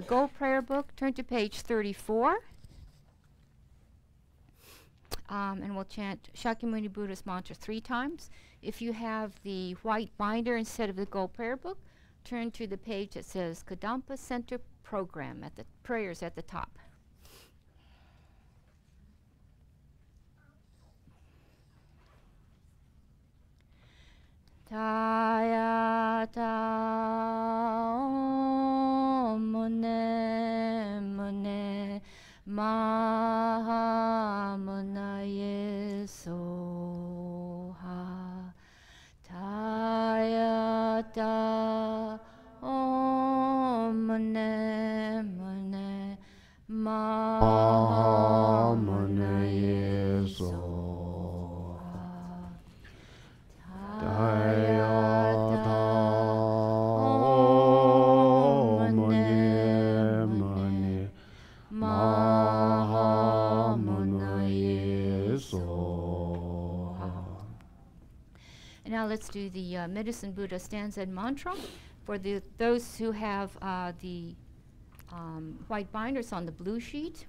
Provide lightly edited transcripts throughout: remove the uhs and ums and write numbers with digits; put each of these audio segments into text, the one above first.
Gold Prayer Book, turn to page 34. And we'll chant Shakyamuni Buddha's mantra 3 times. If you have the white binder instead of the Gold Prayer Book, turn to the page that says Kadampa Center Program at the prayers at the top. Tayata mune mune mahamunaye soha. Tayata mune mune mahamunaye soha. Tayata mune mune mahamunaye soha. And now let's do the Medicine Buddha stanza and mantra. For those who have the white binders on the blue sheet.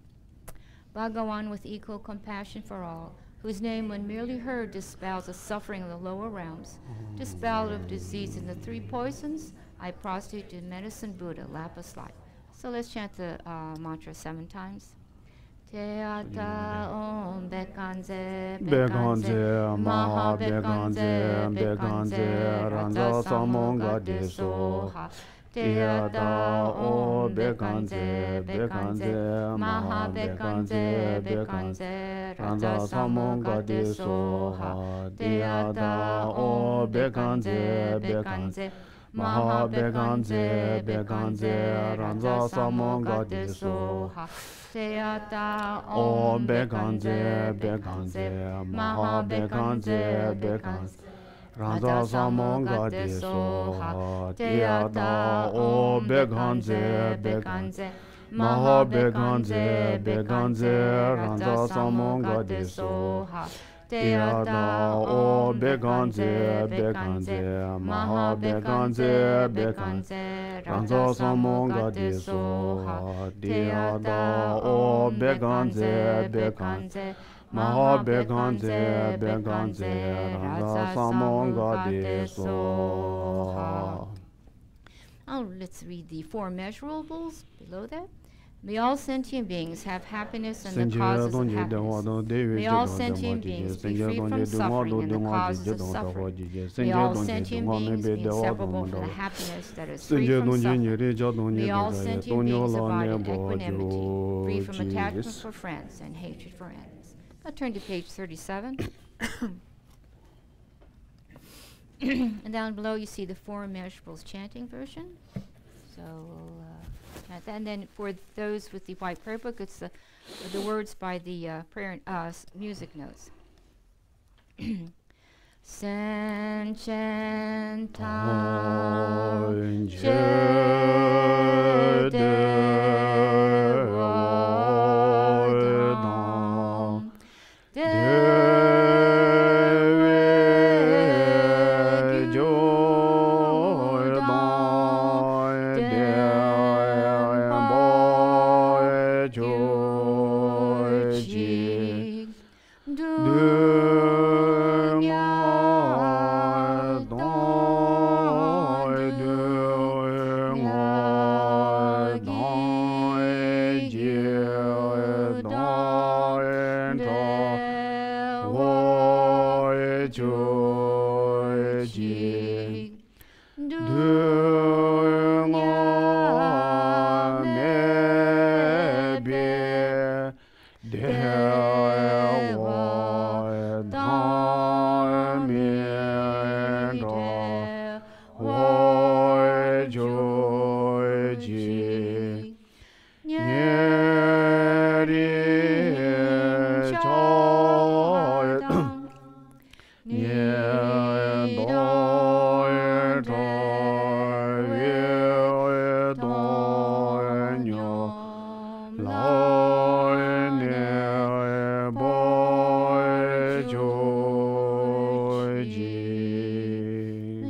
Bhagawan with equal compassion for all, whose name when merely heard dispels the suffering of the lower realms, dispel of disease and the 3 poisons, I prostrate to Medicine Buddha, lapis light. So let's chant the mantra 7 times. Teata om bekanze bekanze maha bekanze bekanze ranza samonga de soha. Teata om bekanze bekanze maha bekanze bekanze ranza samonga de soha. Teata om bekanze bekanze maha bekanze bekanze ranza samonga de soha. Teata om bekanze bekanze maha bekanze bekanze ranza samonga de soha. Teata om bekanze bekanze maha bekanze bekanze ranza samonga de soha. Teata om bekanze bekanze maha bekanze bekanze ranza samonga de soha. Teata om bekanze bekanze maha bekanze bekanze ranza samonga de soha. Oh, let's read the 4 measurables below that. May all sentient beings have happiness and the causes of happiness. May all sentient beings be free from suffering and the causes of suffering. May all sentient beings be inseparable from the happiness that is free from suffering. May all sentient beings abide in equanimity, free from attachment for friends and hatred for enemies. Now turn to page 37. And down below you see the 4 measurables chanting version. So and then for those with the white prayer book, it's the words by the prayer music notes. Senchen tan che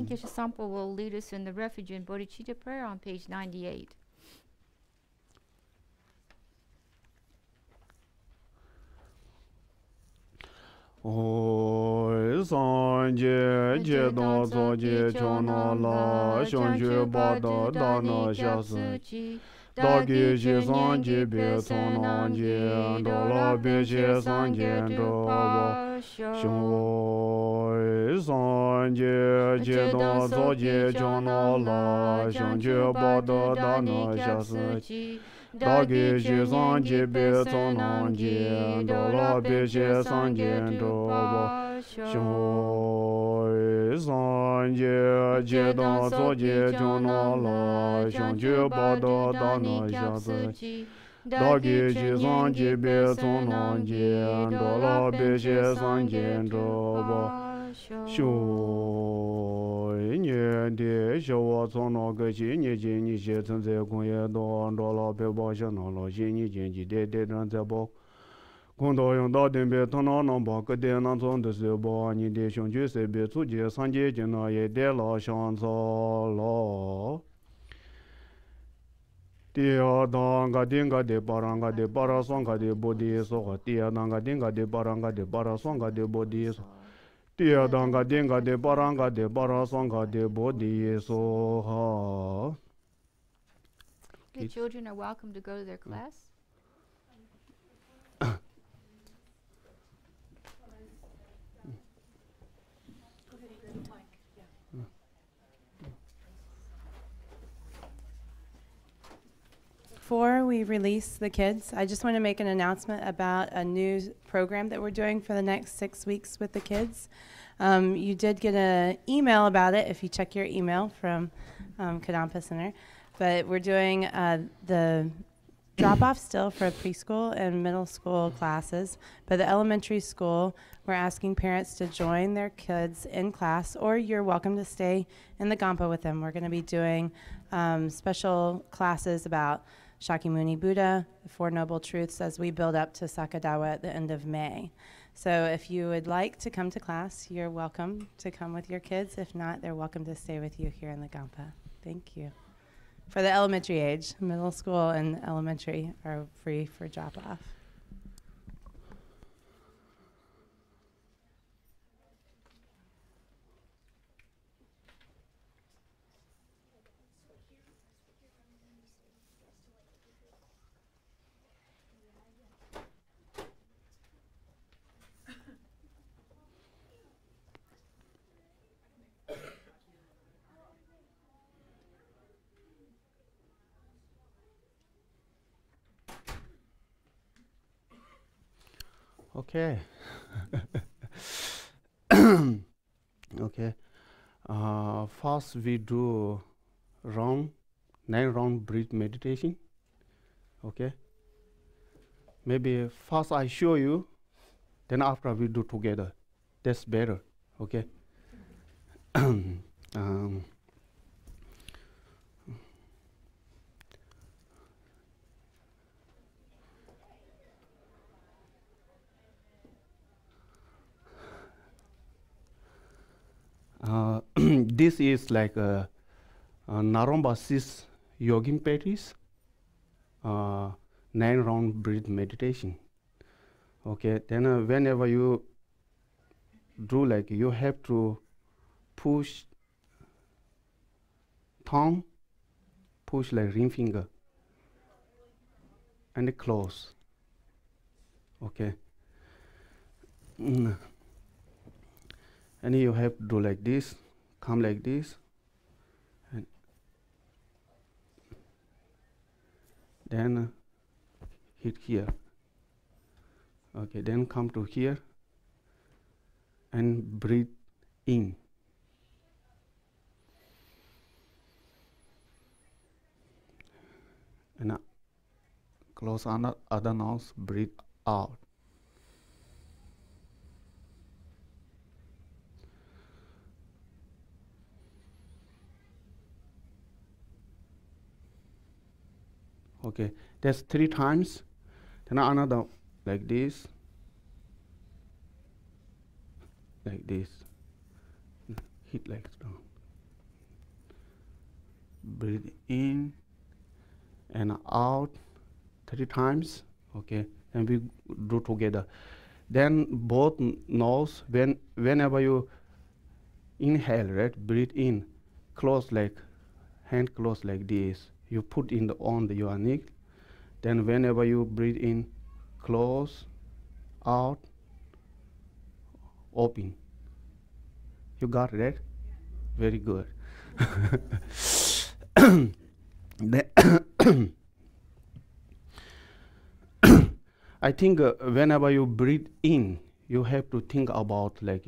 Geshe Sangpo will lead us in the refuge and bodhicitta prayer on page 98. Oi sanje je dan so je chona la shang ju ba da da na sha su da ge je sanje be chona je do la be je sanje do ba shong oi sanje je dan so je chona la shang ju ba da da na sha su da ge je sanje be chona je do la be je sanje do ba shoi sanje je dan so je chona la shang ju ba da da na sha su da ge je sanje be chona je do la be je sanje do ba shoi nye de shou wa chong na ge ji ni ji ni xie chen ze gong ye do do la be ba sha na la xie ni ji ji de de ran ze bo gong do yong da den be tong na nang ba ge de nan zong de se ba ni de xiong ju se be zu jie san jie jin na ye de la shang za la Tia danga dinga de baranga de barasonga de bodi so tia danga dinga de baranga de barasonga de bodi so tia danga dinga de baranga de barasonga de bodi so ha. The children are welcome to go to their class. Before we release the kids, I just want to make an announcement about a new program that we're doing for the next 6 weeks with the kids. You did get an email about it if you check your email from Kadampa Center. But we're doing the drop-off still for preschool and middle school classes. But the elementary school, we're asking parents to join their kids in class, or you're welcome to stay in the Gampa with them. We're going to be doing special classes about Shakyamuni Buddha, the Four Noble Truths, as we build up to Sakadawa at the end of May. So if you would like to come to class, you're welcome to come with your kids. If not, they're welcome to stay with you here in the Gampa. Thank you. For the elementary age, middle school and elementary are free for drop-off. Okay. Okay. First we do 9-round breath meditation. Okay. Maybe first I show you, then after we do together. That's better. Okay. This is like a Naromba Sis yogin practice, 9-round breath meditation. Okay, then whenever you do, like, you have to push thumb, push like ring finger, and close. Okay. And you have to do like this, come like this, and then hit here. Okay, then come to here and breathe in. And close other nose, breathe out. Okay, that's 3 times. Then another like this, hit like so. Breathe in and out 3 times. Okay, and we do together. Then both nose, whenever you inhale, right, breathe in, close like, hand close like this. You put in your neck. Then whenever you breathe in, close, out, open. You got it, right? Very good. I think whenever you breathe in, you have to think about, like,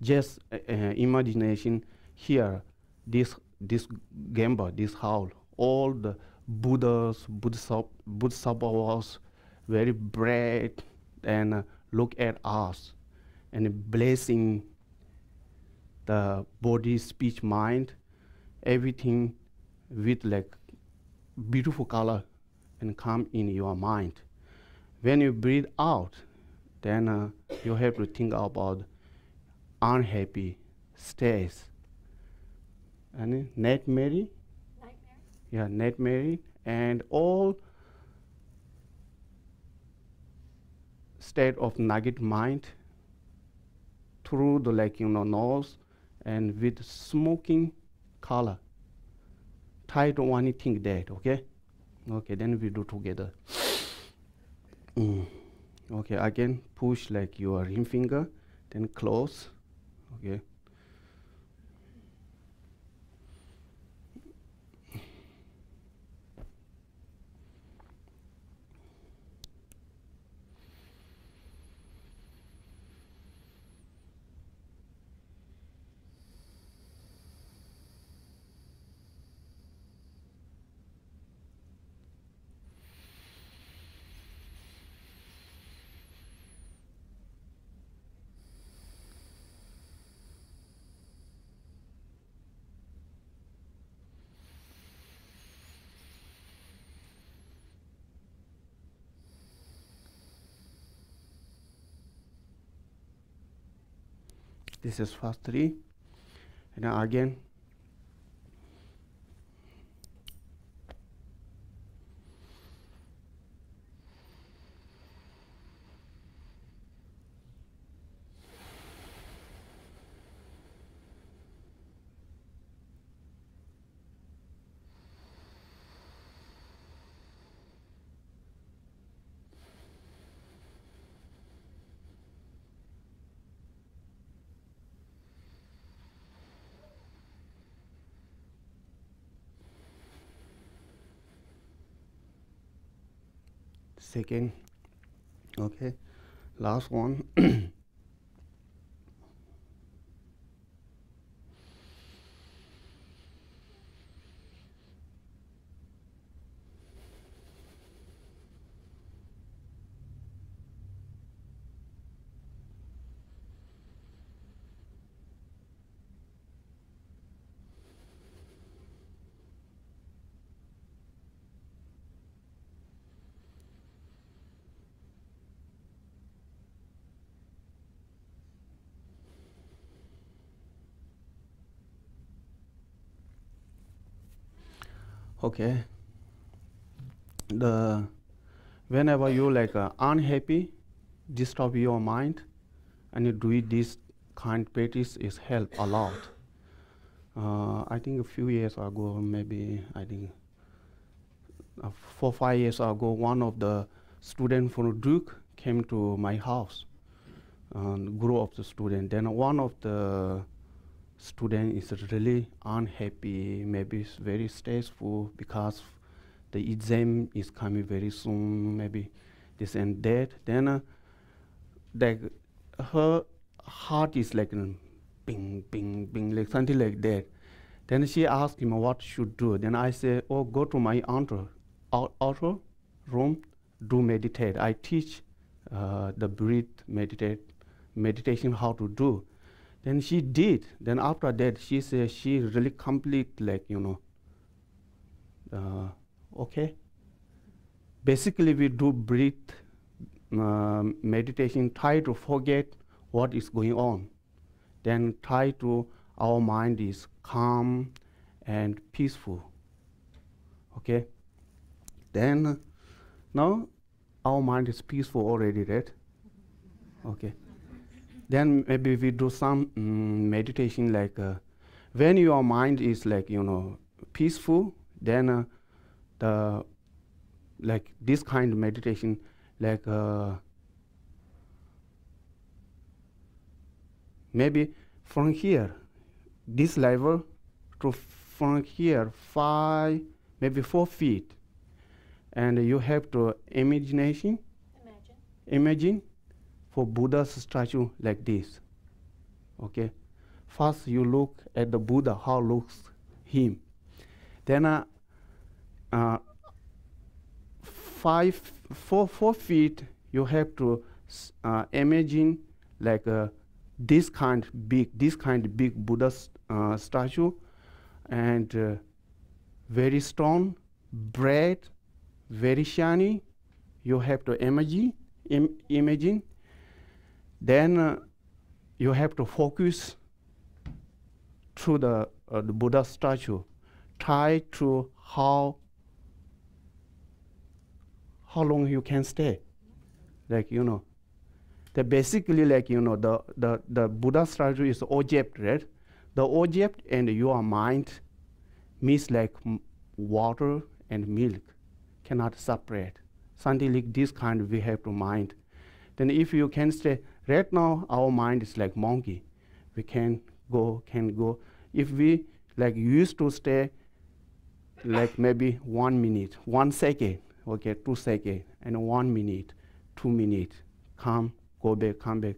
just imagination here, this Gamba, this howl, all the Buddhas, Bodhisattvas, very bright, and look at us and blessing the body, speech, mind, everything with like beautiful color and come in your mind. When you breathe out, then you have to think about unhappy, stress, and nightmare. Yeah, nightmare, and all state of negative mind through the nose and with smoking color. Try to only think that, okay? Okay, then we do together. Okay, again, push like your ring finger, then close, okay? This is first three, and then again. Second, okay, last one. Okay. Whenever you unhappy, disturb your mind, and you do this kind practice is help a lot. I think a few years ago, maybe I think 4 5 years ago, one of the students from Duke came to my house, group of the student. Then one of the student is really unhappy, maybe it's very stressful because the exam is coming very soon, maybe this and that. Then her heart is like bing, bing, bing, like something like that. Then she asked him what should do. Then I said, oh, go to my outer room, do meditate. I teach the breath meditation how to do. Then she did. Then after that, she said she really complete, okay. Basically, we do breath meditation, try to forget what is going on. Then try to, our mind is calm and peaceful. Okay. Then now our mind is peaceful already, right? Okay. Then maybe we do some meditation like when your mind is like peaceful, then the like this kind of meditation like maybe from here this level to from here 5 maybe 4 feet, and you have to imagine for Buddha's statue like this. Okay, first you look at the Buddha, how looks him, then 4 feet you have to imagine like this kind big Buddha statue, and very stone, bright, very shiny. You have to imagine. Then you have to focus through the Buddha statue. Try to how long you can stay. Like the basically like the Buddha statue is object, right? The object and your mind means like water and milk cannot separate. Something like this kind we have to mind. Then if you can stay, right now our mind is like monkey. We can go. If we like used to stay like maybe 1 minute, 1 second, okay, 2 seconds, and 1 minute, 2 minutes, come, go back, come back.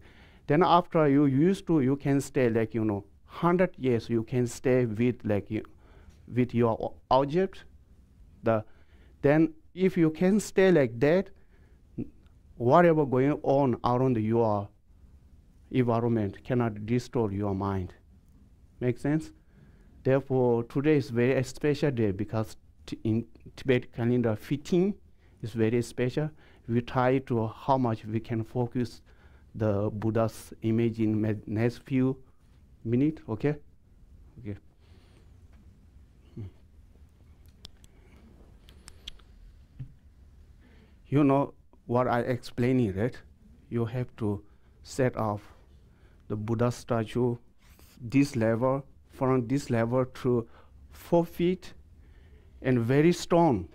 Then after you used to, you can stay like 100 years. You can stay with like with your object. Then if you can stay like that, whatever going on around your environment cannot disturb your mind. Make sense? Therefore, today is very special day because in Tibet calendar 15 is very special. We try to how much we can focus the Buddha's image in next few minutes. Okay? Okay. You know what I explaining, right? You have to set off the Buddha statue this level, from this level to 4 feet, and very strong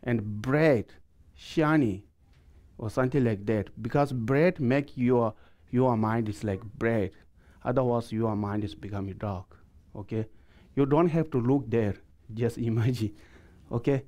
and bright, shiny, or something like that. Because bright make your mind is like bright. Otherwise, your mind is becoming dark. Okay, you don't have to look there. Just imagine. Okay.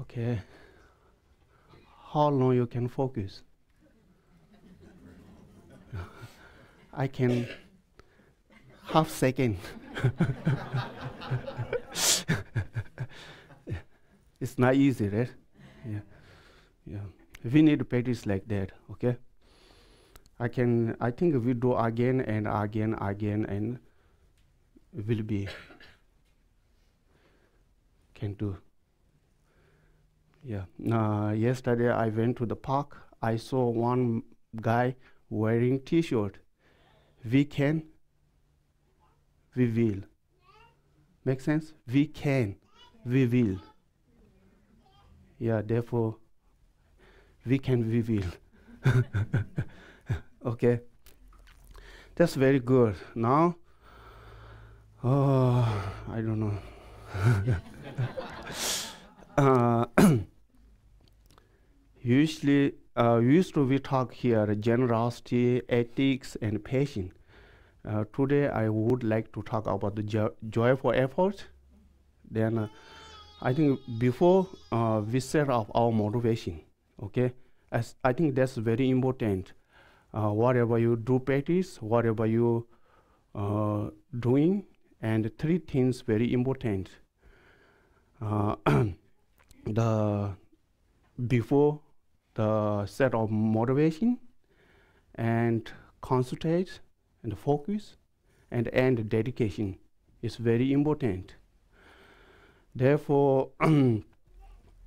Okay. How long you can focus? I can half second. It's not easy, right? Yeah. Yeah. We need to practice like that, okay? I think if we do again and again, and will be, can do. Yeah. Yesterday I went to the park. I saw one guy wearing T-shirt. We can, we will. Make sense? We can, we will. Yeah, therefore, we can, we will. Okay? That's very good. Now, I don't know. Usually, we talk here generosity, ethics, and patience. Today, I would like to talk about the joyful effort. Then, I think before we set up our motivation, okay, as I think that's very important. Whatever you do practice, whatever you doing, and three things very important. The before the set of motivation, and concentrate, and focus, and dedication is very important. Therefore,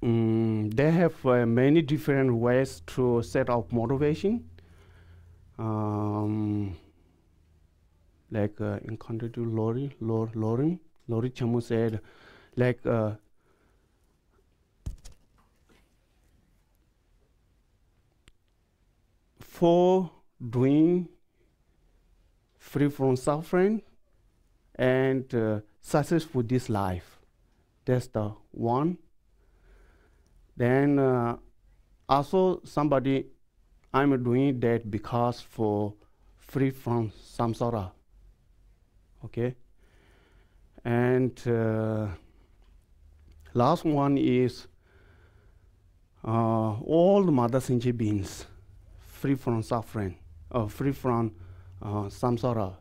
they have many different ways to set up motivation. Like in contrary to Lori Chamu said, like for doing free from suffering and successful this life. That's the one. Then also somebody, I'm doing that because for free from samsara. Okay. And last one is all the mother sentient beings free from suffering, free from samsara,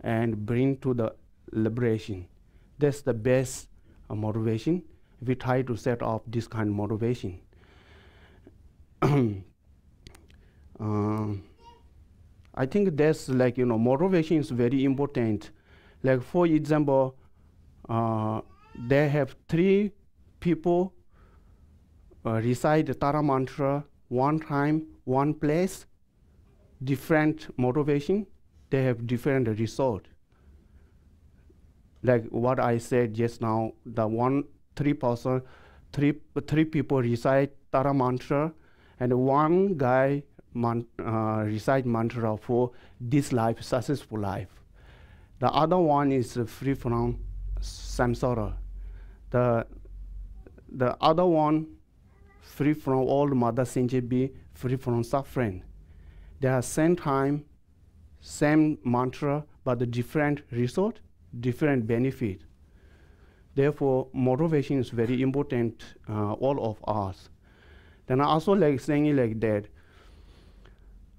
and bring to the liberation. That's the best motivation. We try to set up this kind of motivation. I think that's like, motivation is very important. Like for example, they have 3 people recite the Tara mantra one time, one place, different motivation, they have different result. Like what I said just now, the 3 people recite Tara mantra, and one guy recite mantra for this life, successful life. The other one is free from samsara. The other one free from all mother sentient being, free from suffering. They are same time, same mantra, but the different result, different benefit. Therefore, motivation is very important, all of us. Then I also like saying it like that.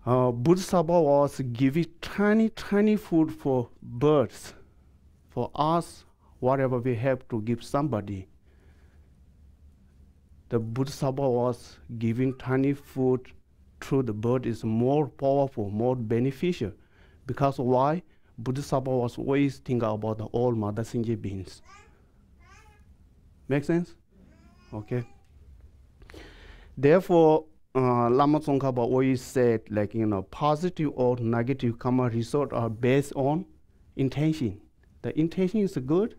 Bodhisattva was giving tiny food for birds. For us, whatever we have to give somebody. The Bodhisattva was giving tiny food through the bird is more powerful, more beneficial. Because why? Bodhisattva was always thinking about the all mother sentient beings. Make sense? Okay. Therefore, Lama Tsongkhapa always said, like, positive or negative karma result are based on intention. The intention is good,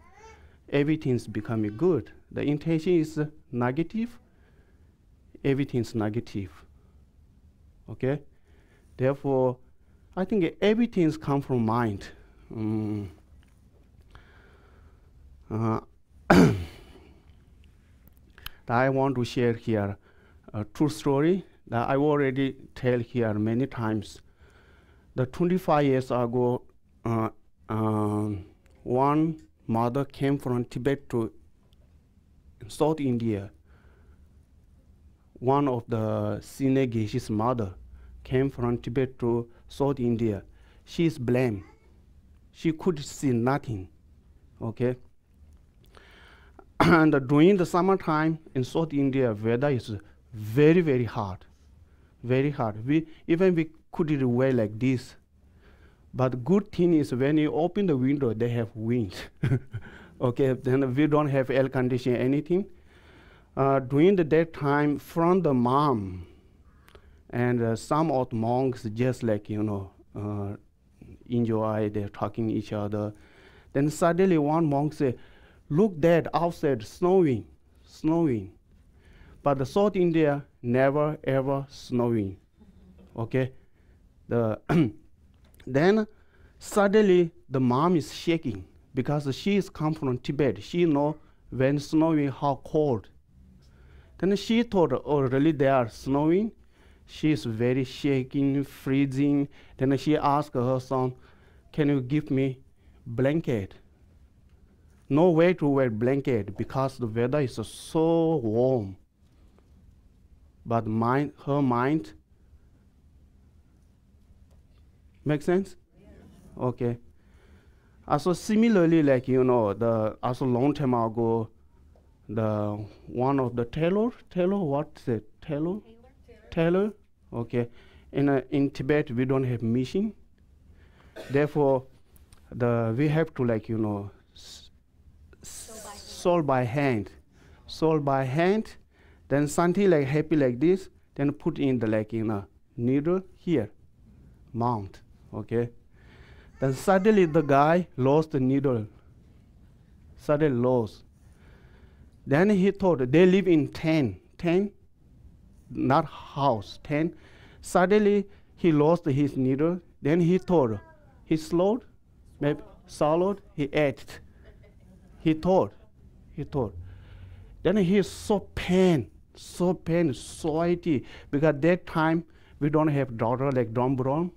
everything's becoming good. The intention is negative, everything's negative. Okay? Therefore, I think everything's come from mind. I want to share here a true story that I already tell here many times. The 25 years ago, one mother came from Tibet to South India one of the senior Geshe's mother came from Tibet to South India. She is blind. She could see nothing. Okay. And during the summertime in South India, weather is very, very hot. Very hard. We couldn't wear like this. But good thing is when you open the window, they have wind. Okay, then we don't have air conditioning, anything. During the daytime, from the mom and some of the monks just like, enjoy, they're talking each other. Then suddenly one monk said, look that outside snowing. But the South India never ever snowing. Okay? Then suddenly the mom is shaking because she is come from Tibet. She know when snowing how cold. Then she thought, oh really they are snowing? She is very shaking, freezing. Then she asked her son, can you give me blanket? No way to wear blanket because the weather is so warm. But her mind, make sense? Yeah. Okay. Also similarly, like also long time ago, the one of the tailor, what's it? Tailor. Okay. In Tibet we don't have machine. Therefore, we have to sew by hand. Then something like happy like this, then put in the needle here, mount. Okay. Then suddenly the guy lost the needle. Suddenly lost. Then he thought they live in tent, not house, tent. Suddenly he lost his needle. Then he thought he swallowed, he ate. He thought. Then he is so pain, anxiety, because that time we don't have daughter like Don Brown.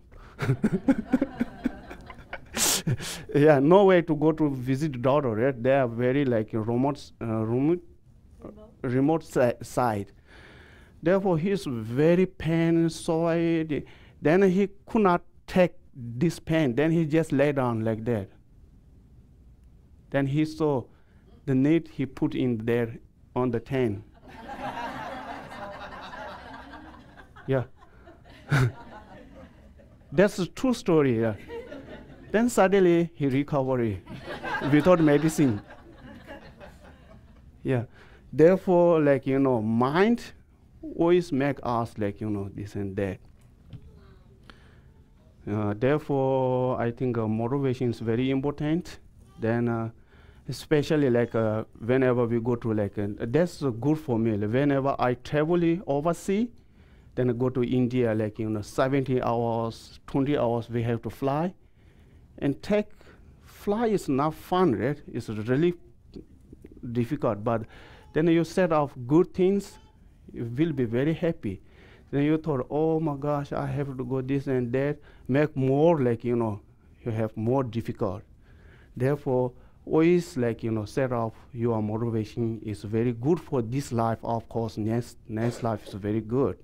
Yeah, no way to go to visit daughter, right? They are very remote side. Therefore, he is very pain, anxiety. Then he could not take this pain. Then he just lay down like that. Then he saw the need he put in there on the tent. Yeah. That's a true story. Yeah. Then suddenly he recovered without medicine. Yeah. Therefore, mind always make us this and that. Therefore, I think motivation is very important. Then, especially whenever we go to that's good for me. Whenever I travel overseas, then I go to India, 70 hours, 20 hours we have to fly. And fly is not fun, right? It's really difficult. But then you set off good things, you will be very happy. Then you thought, oh my gosh, I have to go this and that, make more you have more difficult. Therefore, always set off your motivation is very good for this life. Of course, next life is very good.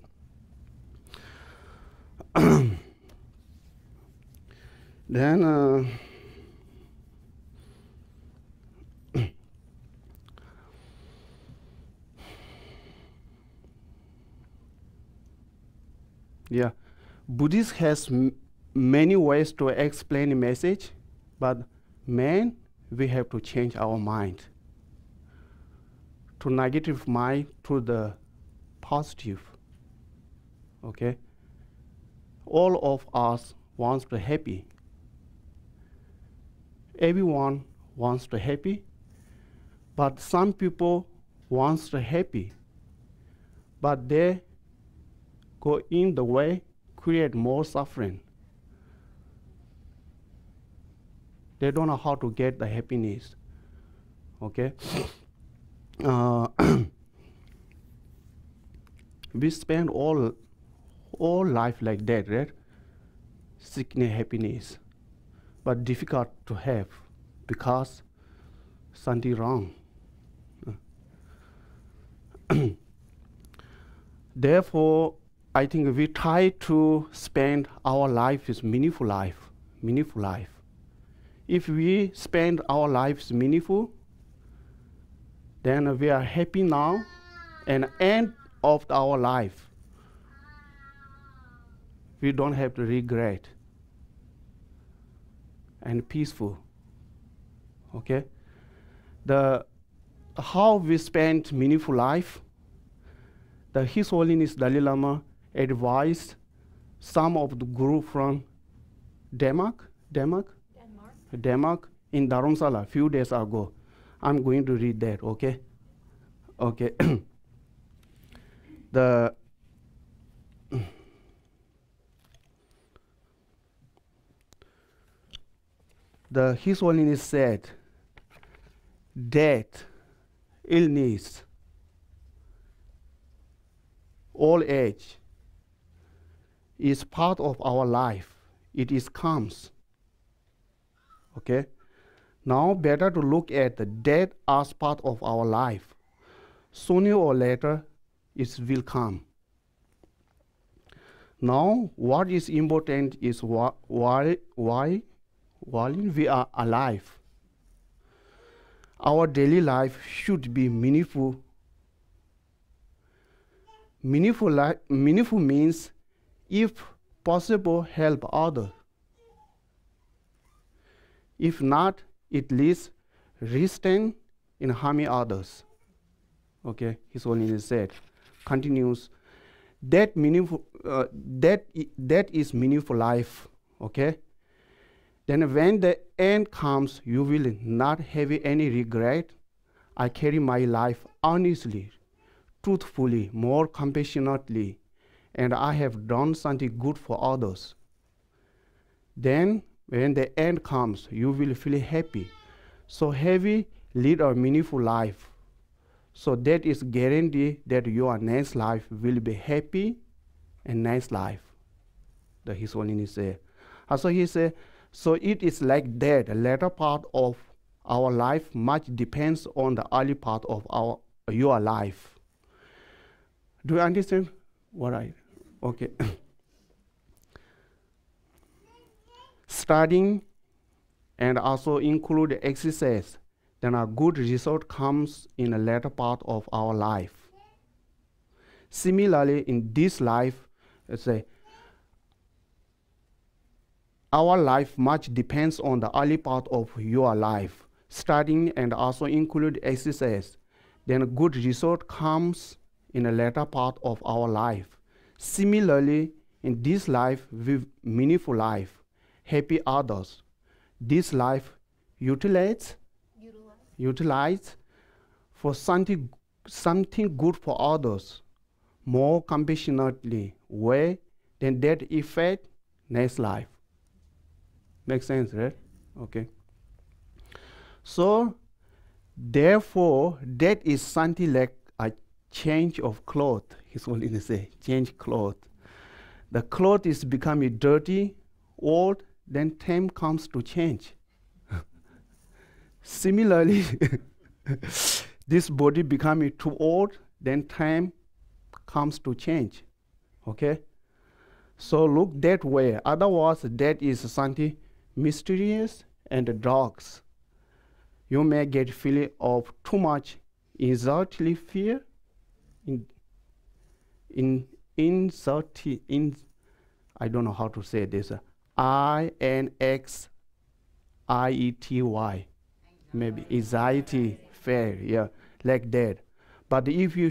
Then yeah, Buddhist has many ways to explain the message, but we have to change our mind to negative mind to the positive. Okay, all of us wants to happy. Everyone wants to happy, but some people wants to happy, but they go in the way, create more suffering. They don't know how to get the happiness. Okay? We spend all life like that, right? Seeking happiness, but difficult to have because something wrong. Therefore, I think we try to spend our life is meaningful life, meaningful life. If we spend our lives meaningful, then we are happy now, and end of our life, we don't have to regret and peaceful. Okay? How we spend meaningful life, His Holiness Dalai Lama advised some of the guru from Denmark in Dharamsala a few days ago. I'm going to read that, okay? Okay. His Holiness said, death, illness, old age is part of our life. It is comes. Okay? Now better to look at the death as part of our life. Sooner or later, it will come. Now, what is important is while we are alive, our daily life should be meaningful. Meaningful means, if possible, help others. If not, at least restrain in harming others. Okay, His Holiness said, continues, that is meaningful life. Okay. Then when the end comes, you will not have any regret. I carry my life honestly, truthfully, more compassionately, and I have done something good for others. Then, when the end comes, you will feel happy. So happy, lead a meaningful life. So that is guarantee that your next life will be happy and nice life. The His Holiness said. Also he said, so it is like that. The latter part of our life much depends on the early part of your life. Do you understand what okay. Studying and also include exercise, then a good result comes in the latter part of our life. Similarly, in this life, let's say, our life much depends on the early part of your life. Studying and also include exercise, then a good result comes in the latter part of our life. Similarly, in this life, with meaningful life, happy others, this life utilize for something good for others, more compassionately way, then that effect next life. Makes sense, right? Okay. So, therefore, that is something like a change of cloth. His Holiness say, change cloth. The cloth is becoming dirty, old, then time comes to change. Similarly, this body becoming too old, then time comes to change. Okay? So look that way. Otherwise, that is something mysterious and dark. You may get feeling of too much anxiety, fear, I don't know how to say this. INXIETY. Maybe anxiety, fear, yeah, like that. But if you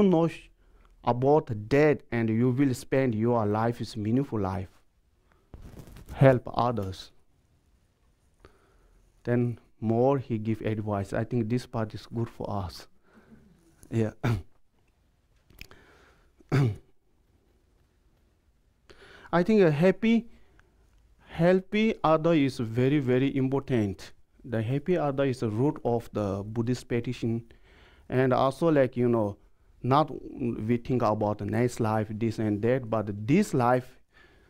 know about that, and you will spend your life is meaningful life, help others, then more he give advice. I think this part is good for us. Yeah. I think a happy other is very, very important. The happy other is the root of the Buddhist petition. And also, like, not we think about the next life, this and that, but this life,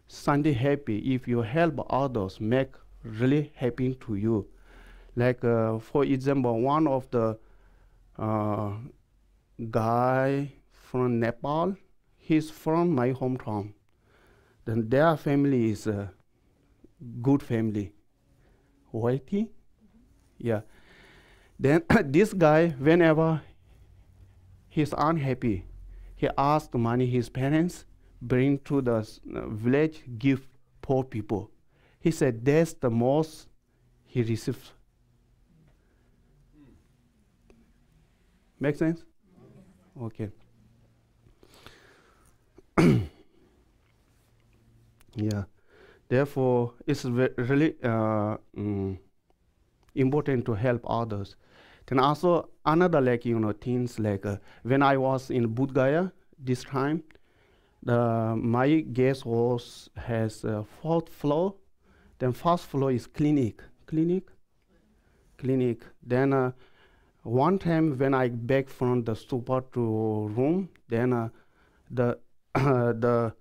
Sunday happy, if you help others, make really happy to you. Like, for example, one of the guy from Nepal. He's from my hometown. Then their family is a good family, wealthy. Yeah. Then this guy, whenever he's unhappy, he asks money his parents bring to the village, give poor people. He said that's the most he receives. Make sense? Okay. Yeah. Therefore, it's really important to help others. Then also another things like when I was in Bodh Gaya this time, my guest house has a fourth floor. Then first floor is clinic. Then one time when I back from the stupa to room, then the the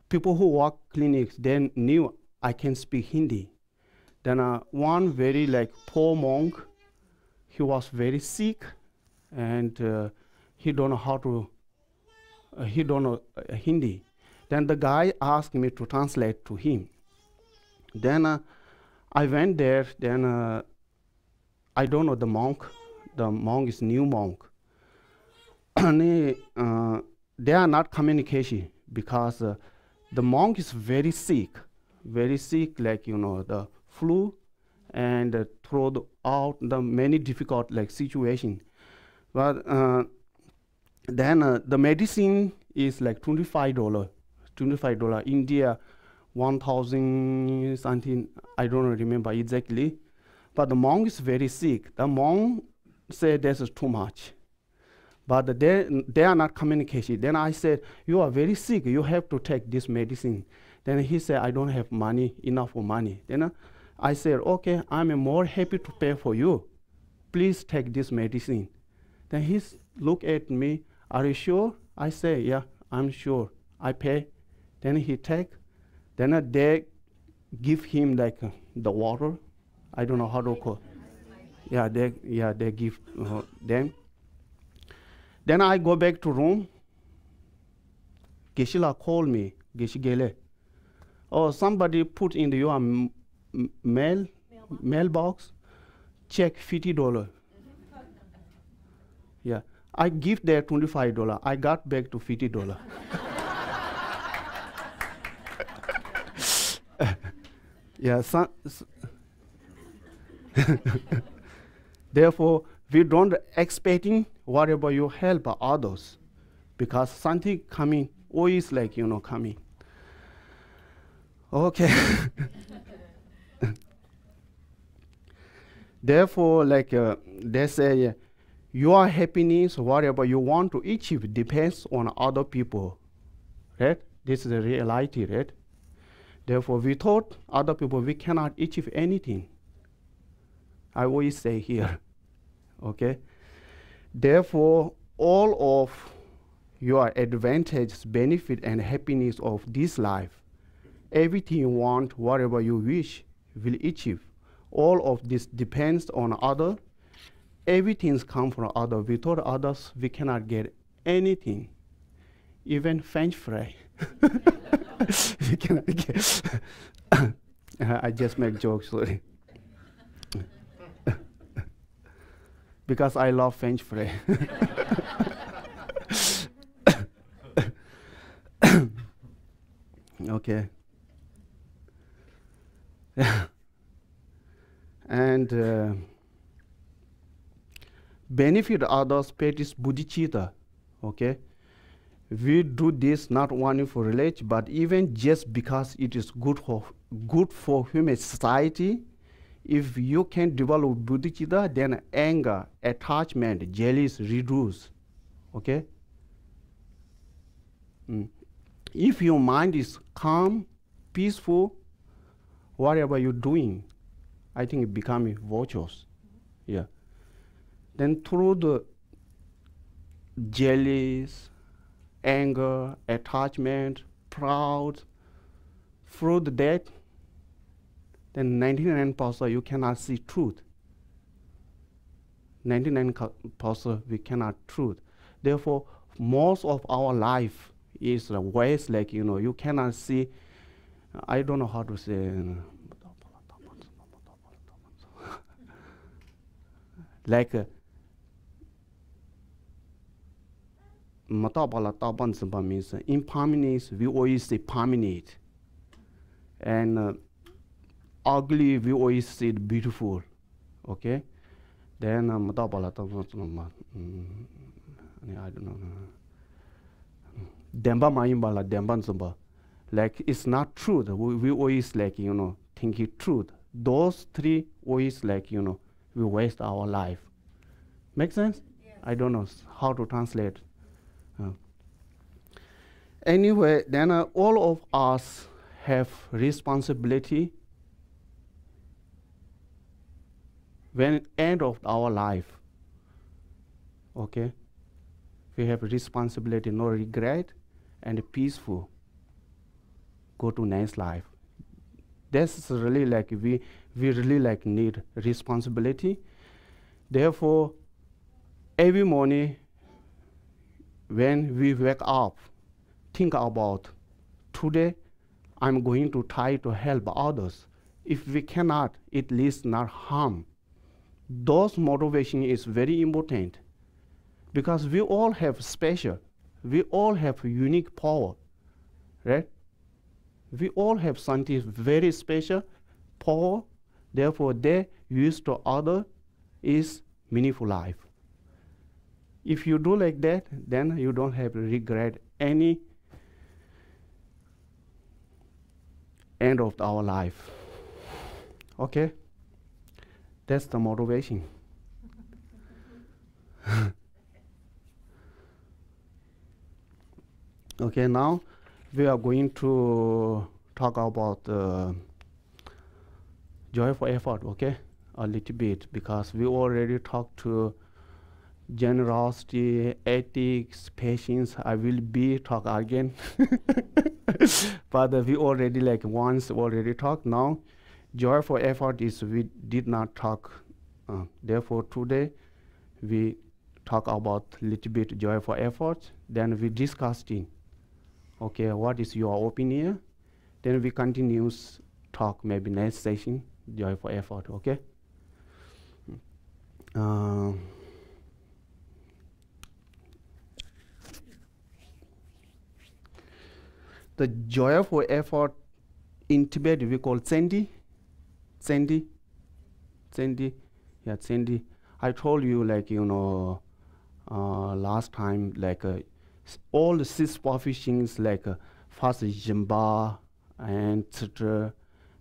people who work clinics then knew I can speak Hindi. Then one very poor monk, he was very sick, and he don't know how to. He don't know Hindi. Then the guy asked me to translate to him. Then I went there. Then I don't know the monk. The monk is new monk. And they are not communication because the monk is very sick, the flu, and throw out the many difficult situation. But then the medicine is $25. India, 1,000 something. I don't remember exactly. But the monk is very sick. The monk said this is too much. But they are not communication. Then I said, you are very sick. You have to take this medicine. Then he said, I don't have enough money. Then I said, okay, I'm more happy to pay for you. Please take this medicine. Then he looked at me, are you sure? I say, yeah, I'm sure. I pay. Then he take. Then they give him the water. I don't know how to call. Yeah, they give them. Then I go back to room. Geshe called me, Geshe Gelek. Oh, somebody put in your mailbox, check $50. Yeah, I give there $25. I got back to $50. Yeah, therefore, we don't expecting whatever you help others, because something coming always coming. Okay. Therefore, they say, your happiness, whatever you want to achieve, depends on other people, right? This is the reality, right? Therefore, without other people, we cannot achieve anything. I always say here, okay? Therefore, all of your advantages, benefit, and happiness of this life, everything you want, whatever you wish, will achieve. All of this depends on other. Everything's come from other. Without others, we cannot get anything. Even French fry. We cannot get. I just make jokes, sorry. Because I love French fry. Okay. And benefit others, practice bodhicitta. Okay. We do this not only for religion, but even just because it is good for human society. If you can develop bodhicitta, then anger, attachment, jealousy reduce. Okay. If your mind is calm, peaceful, whatever you're doing, I think it becomes virtuous. Yeah. Then through the jealousy, anger, attachment, proud, through that, then 99% you cannot see truth. 99% we cannot truth. Therefore, most of our life is waste, like, you cannot see, I don't know how to say, like, means impermanence, we always say permanent. And ugly, we always say beautiful. Okay? Then, I don't know. Like, it's not truth. We always, like, think it truth. Those three always, like, we waste our life. Make sense? Yes. I don't know how to translate. Anyway, then all of us have responsibility when end of our life. Okay? We have responsibility, no regret, and peaceful. Go to next life. That's really like we really like need responsibility. Therefore, every morning when we wake up, think about today I'm going to try to help others. If we cannot, at least not harm. Those motivation is very important because we all have special, we all have unique power, right? We all have something very special power. Therefore, their use to other is meaningful life. If you do like that, then you don't have to regret any end of our life. Okay? That's the motivation. Okay, now we are going to talk about joyful effort, okay? A little bit, because we already talked to generosity, ethics, patience. I will be talk again. But we already like once already talked. Now, joyful effort is we did not talk. Therefore, today we talk about little bit joyful effort. Then we discussed it. Okay, what is your opinion? Then we continue talk maybe next session, joyful effort, okay? The joyful effort in Tibet we call Tsendi. Yeah, Tsendi. I told you like, last time, like all the 6 professions like first Jimba and Tsutra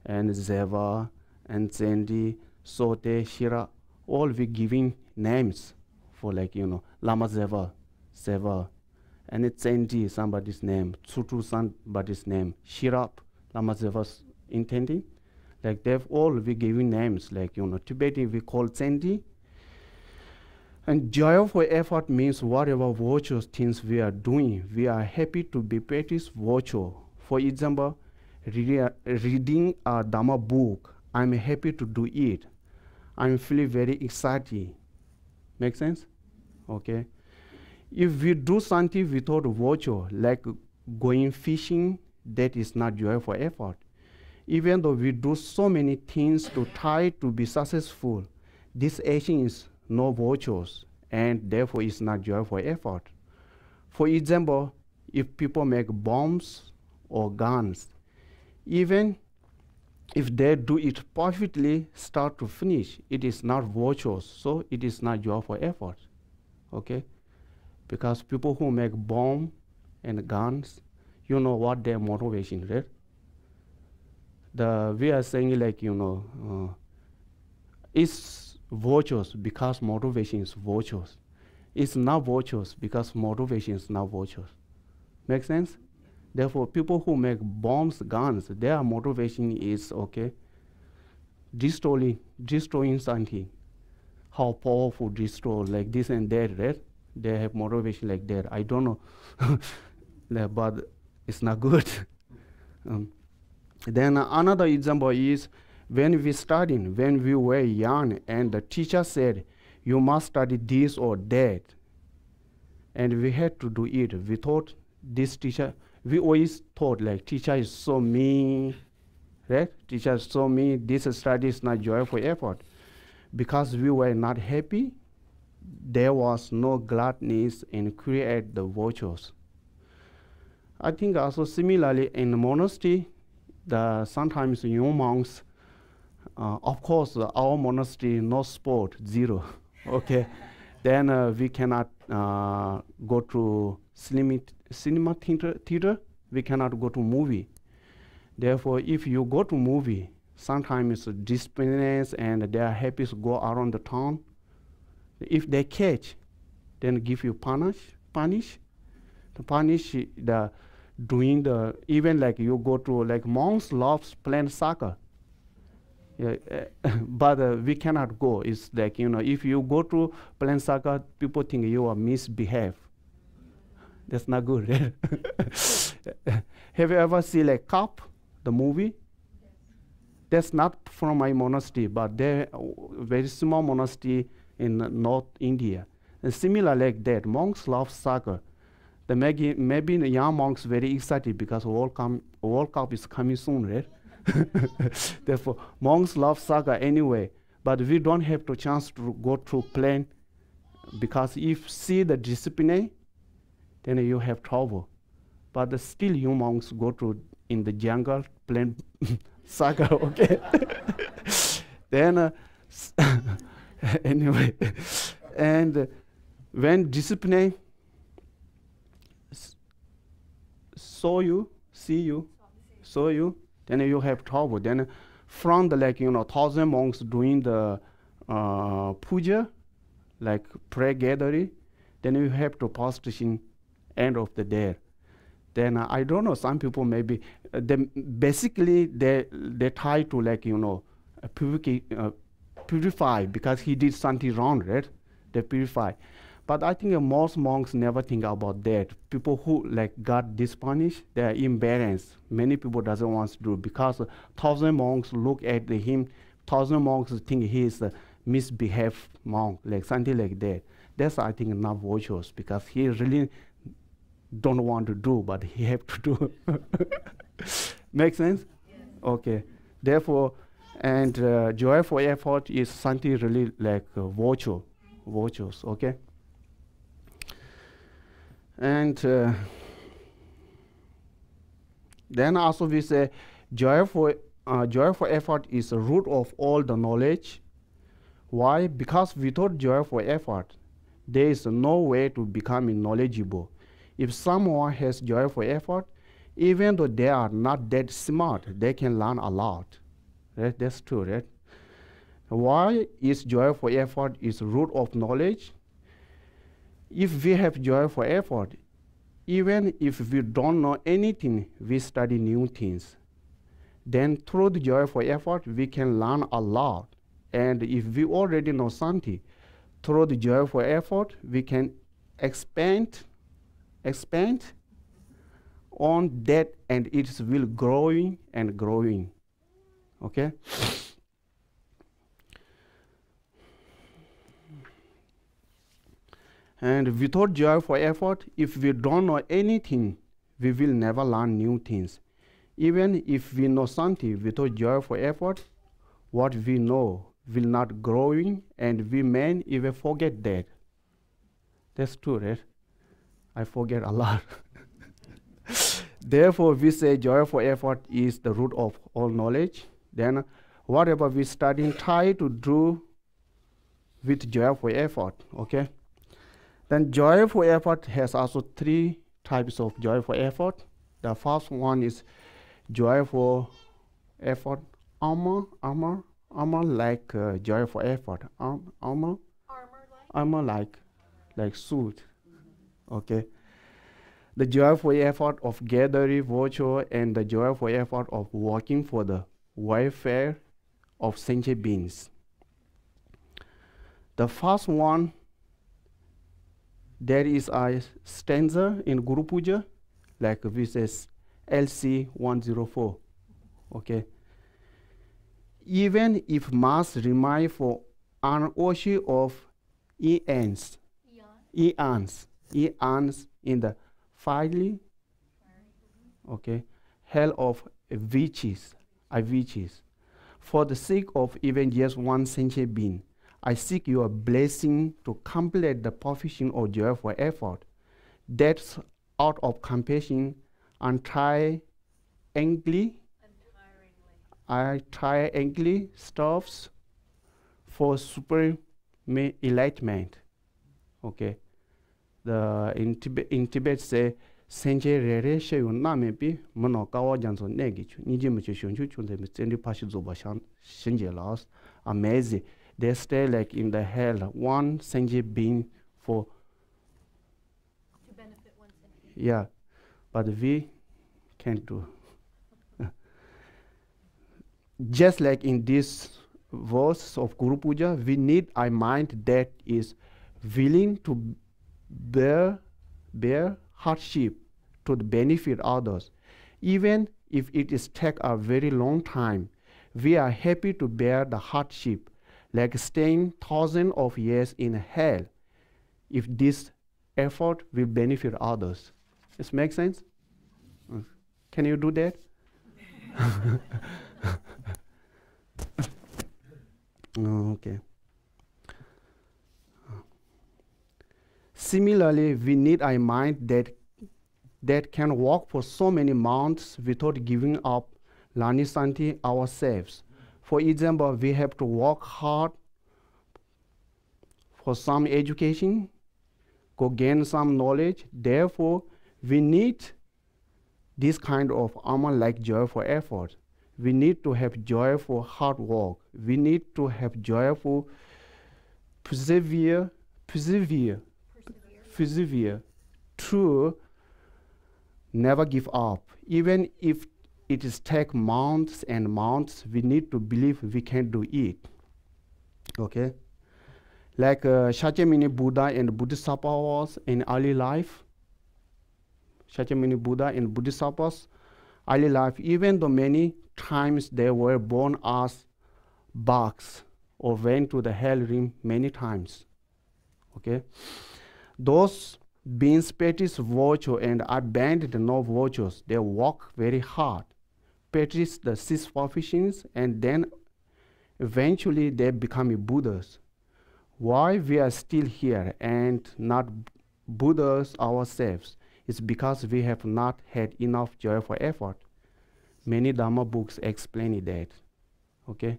and Zeva and Tsendi, Sote, Shira, all we giving names for like, Lama Zeva, and it's Tsendi, somebody's name, Tsutu, somebody's name, Shirap, Lama Zeva's intending. Like they've all we giving names, like, Tibetan we call Tsendi. And joyful effort means whatever virtuous things we are doing, we are happy to be practice virtue. For example, reading a Dharma book, I'm happy to do it. I'm feeling very excited. Make sense? Okay. If we do something without virtue, like going fishing, that is not joyful effort. Even though we do so many things to try to be successful, this action is no virtues, and therefore it's not joyful effort. For example, if people make bombs or guns, even if they do it perfectly, start to finish, it is not virtuous, so it is not joyful effort. Okay? Because people who make bomb and guns, you know what their motivation, right? We are saying like, it's virtuous because motivation is virtuous. It's not virtuous because motivation is not virtuous. Make sense? Therefore, people who make bombs, guns, their motivation is, okay, destroying something. How powerful destroy, like this and that, right? They have motivation like that. I don't know, but it's not good. Then another example is when we were young and the teacher said, you must study this or that. and we had to do it. We thought this teacher, we always thought like teacher is so mean, right? Teacher is so mean, this study is not joyful effort. Because we were not happy, there was no gladness in create the virtues. I think also similarly in the monastery, sometimes young monks, of course, our monastery no sport, zero. Okay, then we cannot go to cinema theater. We cannot go to movie. Therefore, if you go to movie, sometimes disciplines and they are happy to go around the town. If they catch, then give you punish. To punish the doing the even like you go to like monks loves playing soccer. Yeah, but we cannot go. It's like if you go to playing soccer, people think you are misbehave. That's not good. Right? Have you ever seen like Cop, the movie? That's not from my monastery, but they're very small monastery in North India. And similar like that, monks love soccer. Maybe the young monks very excited because World Cup is coming soon, right? Therefore, monks love soccer anyway, but we don't have the chance to go to plane because if see the discipline, then you have trouble. But still, you monks go to in the jungle playing soccer, okay? Then anyway, and when discipline see you, then you have trouble. Then from the 1,000 monks doing the puja, like prayer gathering, then you have to position end of the day. Then I don't know. Some people maybe basically they try to purify because he did something wrong, right? They purify. But I think most monks never think about that. People who got dispunish, they are imbalanced. Many people doesn't want to do because 1,000 monks look at him. 1,000 monks think he is a misbehaved monk, like something like that. That's I think not virtuous because he really don't want to do, but he have to do. Make sense? Yes. Okay. Therefore, and joyful effort is something really like virtuous. Okay. And then also we say joyful effort is the root of all the knowledge. Why? Because without joyful effort, there is no way to become knowledgeable. If someone has joyful effort, even though they are not that smart, they can learn a lot. Right? That's true, right? Why is joyful effort is root of knowledge? If we have joyful effort, even if we don't know anything, we study new things. Then through the joyful effort, we can learn a lot. And if we already know something, through the joyful effort, we can expand on that, and it will growing and growing. Okay? And without joyful effort, if we don't know anything, we will never learn new things. Even if we know something without joyful effort, what we know will not growing, and we may even forget that. That's true, right? I forget a lot. Therefore, we say joyful effort is the root of all knowledge. Then whatever we study, try to do with joyful effort, okay? Then joyful effort has also 3 types of joyful effort. The first one is joyful effort, armor like joyful effort, armor like suit, okay? The joyful effort of gathering virtue and the joyful effort of working for the welfare of sentient beings. The first one, there is a stanza in Guru Puja, like we says LC 104. Okay. Even if mass remain for an ocean of eons, It ends in the fiery, okay, hell of witches. For the sake of even just one sentient being, I seek your blessing to complete the perfection of joyful effort. That's out of compassion and I triumphantly stops for supreme enlightenment. Okay. In Tibet say senje rere sheyu name pi mono kawa janso negi chu nije muche shunchu chunde mi tsendi pashi zoba shenje laos. Amazing. They stay like in the hell, one senje being for To benefit one sentient. yeah, but we can't do. Just like in this verse of Guru Puja, we need a mind that is willing to bear hardship to benefit others. Even if it is take a very long time, we are happy to bear the hardship, like staying thousands of years in hell, if this effort will benefit others. This makes sense? Can you do that? Okay. Similarly, we need a mind that can walk for so many months without giving up Lanisanti ourselves. For example, we have to work hard for some education, go gain some knowledge. Therefore, we need this kind of like joyful effort. We need to have joyful hard work. We need to have joyful persevere to never give up. Even if it is take months and months, we need to believe we can do it. Okay? Like Shakyamuni Buddha and Bodhisattva was in early life. Shakyamuni Buddha and Bodhisattva's early life, even though many times they were born as bugs or went to the hell ring many times. Okay? Those beings practice virtue and abandoned no virtues. They work very hard, practice the six perfections, and then eventually they become Buddhas. Why we are still here and not Buddhas ourselves is because we have not had enough joyful effort. Many Dharma books explain that. Okay?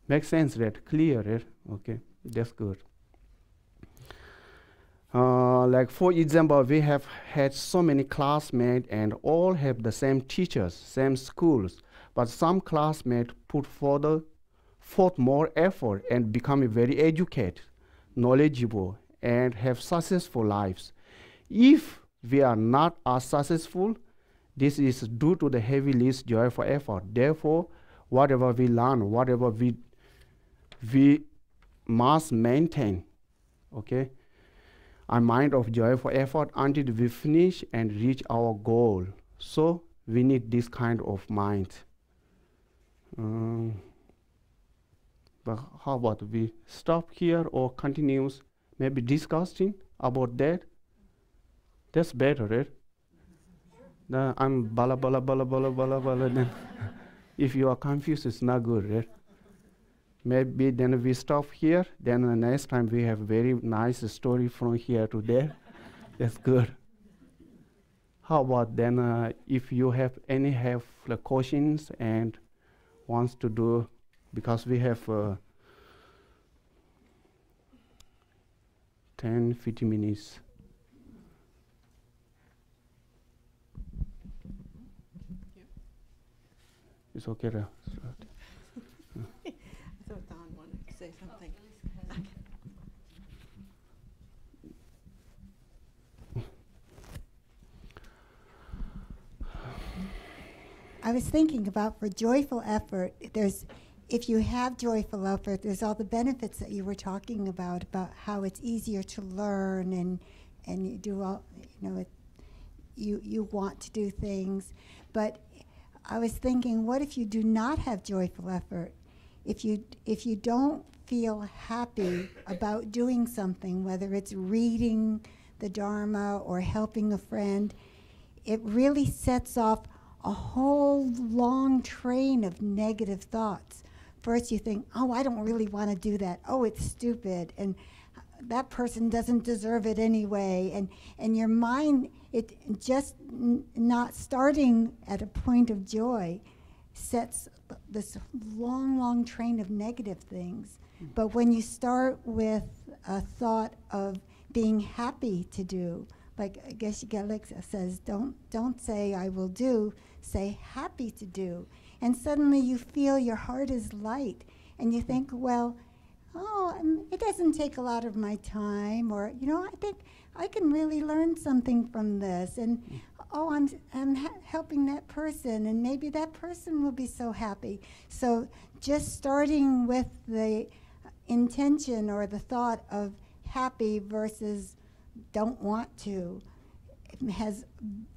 Makes sense, right? Clear, right? Okay, that's good. Like for example, we have had so many classmates and all have the same teachers, same schools, but some classmates put forth more effort and become very educated, knowledgeable, and have successful lives. If we are not as successful, this is due to the heavy least joyful effort. Therefore, whatever we learn, whatever we must maintain, okay, a mind of joyful effort until we finish and reach our goal. So we need this kind of mind. But how about we stop here or continues, maybe discussing about that? That's better, right? I'm bala bala bala bala bala bala. Then if you are confused, it's not good, right? Maybe then we stop here. Then the next time we have very nice story from here to there. That's good. How about then if you have any questions and wants to do, because we have 10-15 minutes. It's okay. I thought Don wanted to say something. I was thinking about for joyful effort, if you have joyful effort, there's all the benefits that you were talking about how it's easier to learn and you do all, you want to do things. But I was thinking, what if you do not have joyful effort? If you don't feel happy about doing something, whether it's reading the Dharma or helping a friend, it really sets off a whole long train of negative thoughts. First you think, oh, I don't really want to do that. Oh, it's stupid. And that person doesn't deserve it anyway. And your mind, it just not starting at a point of joy sets this long, long train of negative things. But when you start with a thought of being happy to do, like Geshe Gelek says, don't say I will do, say happy to do. And suddenly you feel your heart is light, and you think, well, it doesn't take a lot of my time, or, I think I can really learn something from this, and I'm helping that person, and maybe that person will be so happy. So just starting with the intention or the thought of happy versus don't want to, it has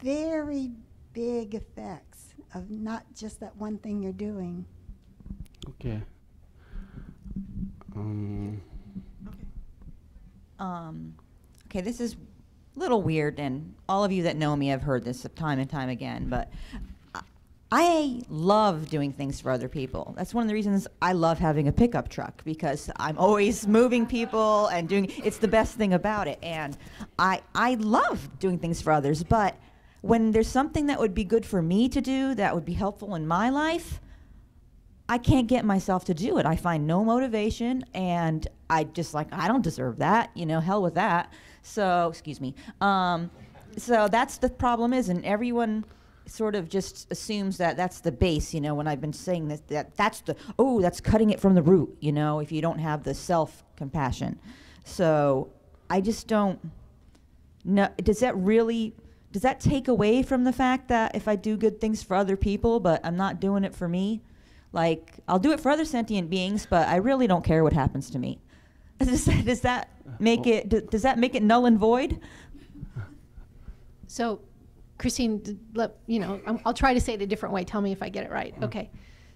very big effects of not just that one thing you're doing. Okay. Okay, this is a little weird, and all of you that know me have heard this time and time again, but I love doing things for other people. That's one of the reasons I love having a pickup truck, because I'm always moving people and it's the best thing about it. And I love doing things for others, but when there's something that would be good for me to do, that would be helpful in my life, I can't get myself to do it. I find no motivation, and I don't deserve that, hell with that. So, excuse me. So that's the problem and everyone sort of just assumes that that's the base, when I've been saying that's cutting it from the root, if you don't have the self-compassion. So I just don't know, does that take away from the fact that if I do good things for other people, but I'm not doing it for me? Like, I'll do it for other sentient beings, but I really don't care what happens to me. Does that make it null and void? So, Christine, I'll try to say it a different way. Tell me if I get it right. Okay.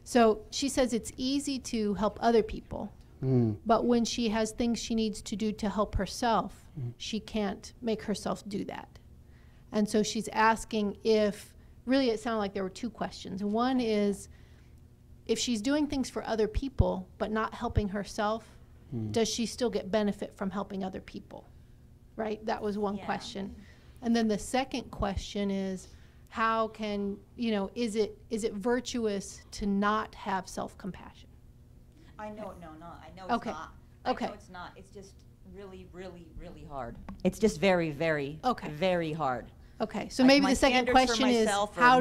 So she says it's easy to help other people, but when she has things she needs to do to help herself, she can't make herself do that. And so she's asking if, really it sounded like there were two questions. One is, if she's doing things for other people but not helping herself, does she still get benefit from helping other people? Right? That was one question. And then the second question is, how can, is it virtuous to not have self-compassion? I know it's not. Okay. I know it's not. It's just really, really, really hard. It's just very, very, very hard. Okay, so maybe the second question is, how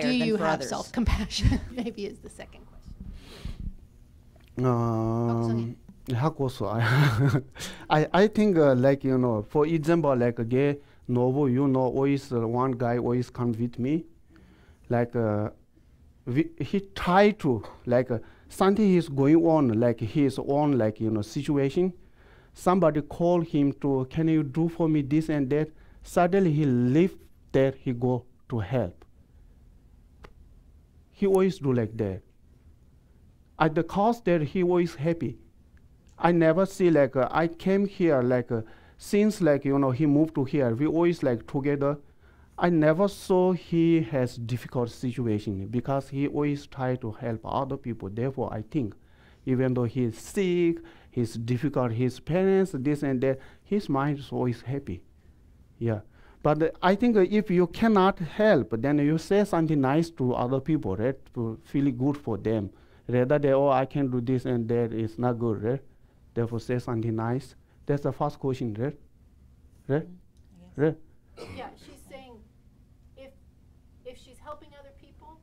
do you have others. self-compassion? Maybe is the second question. I think for example, like gay novel, always one guy always come with me, like he try to something is going on, like his own situation. Somebody call him to, can you do for me this and that? Suddenly he leave there, he go to help. He always do like that. At the cost there, he always happy. I never see I came here since he moved to here, we always together. I never saw he has difficult situation because he always try to help other people. Therefore, I think even though he is sick, he's difficult, his parents, this and that, his mind is always happy. Yeah. But I think if you cannot help, then you say something nice to other people, right? To feel good for them. Rather than, I can do this and that, is not good, right? Therefore, say something nice. That's the first question, right? Right? Right? Yeah, she's saying if she's helping other people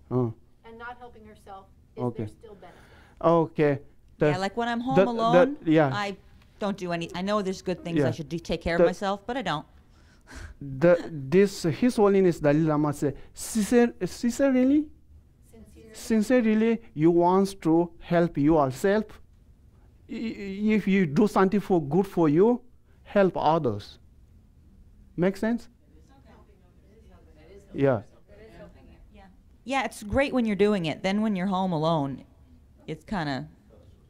and not helping herself, is there still benefit? Okay. Like when I'm home alone, I don't do any. I know there's good things I should take care of myself, but I don't. His Holiness Dalai Lama said, sincerely, you want to help yourself. If you do something good for you, help others. Make sense? Yeah. Yeah, it's great when you're doing it. Then when you're home alone, it's kind of,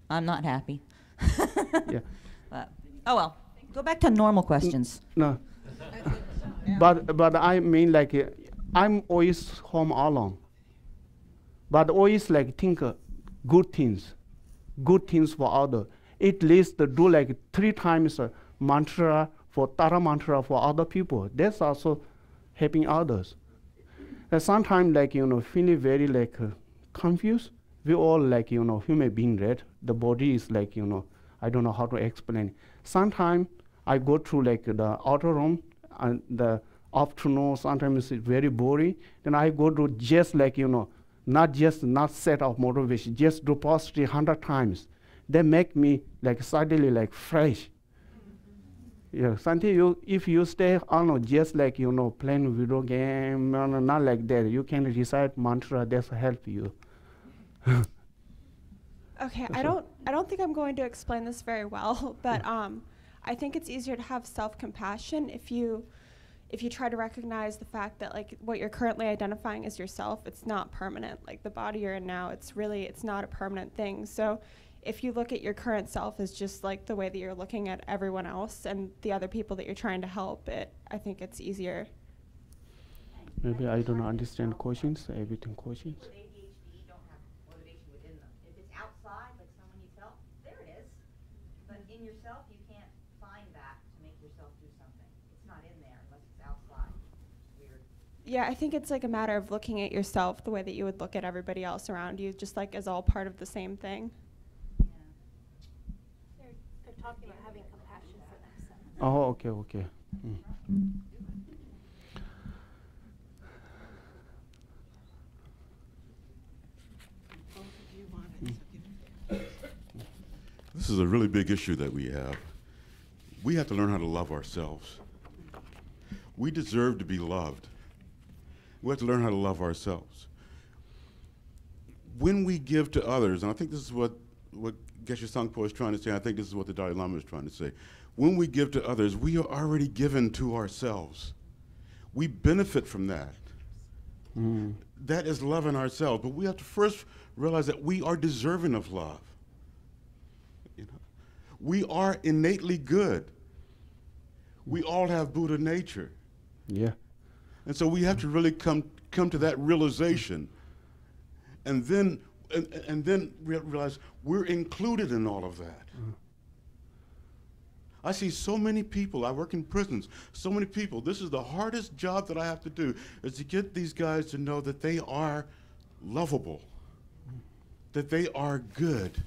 I'm not happy. Yeah. But, oh well, go back to normal questions. No. But I mean like I'm always home alone. But always like think good things for other. At least do like 3 times mantra for Dharma mantra for other people. That's also helping others. And sometimes like feeling very like confused. We all like human being, right? The body is like I don't know how to explain. Sometimes I go through like the outer room and the afternoon. Sometimes it's very boring. Then I go to just like not set of motivation, just do positive 100 times. They make me like suddenly like fresh. Yeah, something if you stay just like playing video game, not like that. You can recite mantra that's help you. Okay, I don't think I'm going to explain this very well, but I think it's easier to have self-compassion if you try to recognize the fact that like what you're currently identifying as yourself, it's not permanent. Like the body you're in now, it's not a permanent thing. So if you look at your current self as just like the way that you're looking at everyone else and the other people that you're trying to help, I think it's easier. Maybe I don't understand questions, everything questions. With ADHD, don't have motivation within them. If it's outside, like someone needs help, there it is. But in yourself, you can't find that to make yourself do something. It's not in there unless it's outside. It's weird. Yeah, I think it's like a matter of looking at yourself the way that you would look at everybody else around you, just like as all part of the same thing. They're talking about having compassion for themselves. Oh, okay. This is a really big issue that we have. We have to learn how to love ourselves. We deserve to be loved. We have to learn how to love ourselves. When we give to others, and I think this is what Geshe Sangpo is trying to say, I think this is what the Dalai Lama is trying to say. When we give to others, we are already given to ourselves. We benefit from that. That is loving ourselves, but we have to first realize that we are deserving of love. We are innately good. We all have Buddha nature. Yeah. And so we have to really come to that realization, and then realize we're included in all of that. I see so many people, I work in prisons, so many people, this is the hardest job that I have to do, is to get these guys to know that they are lovable, that they are good.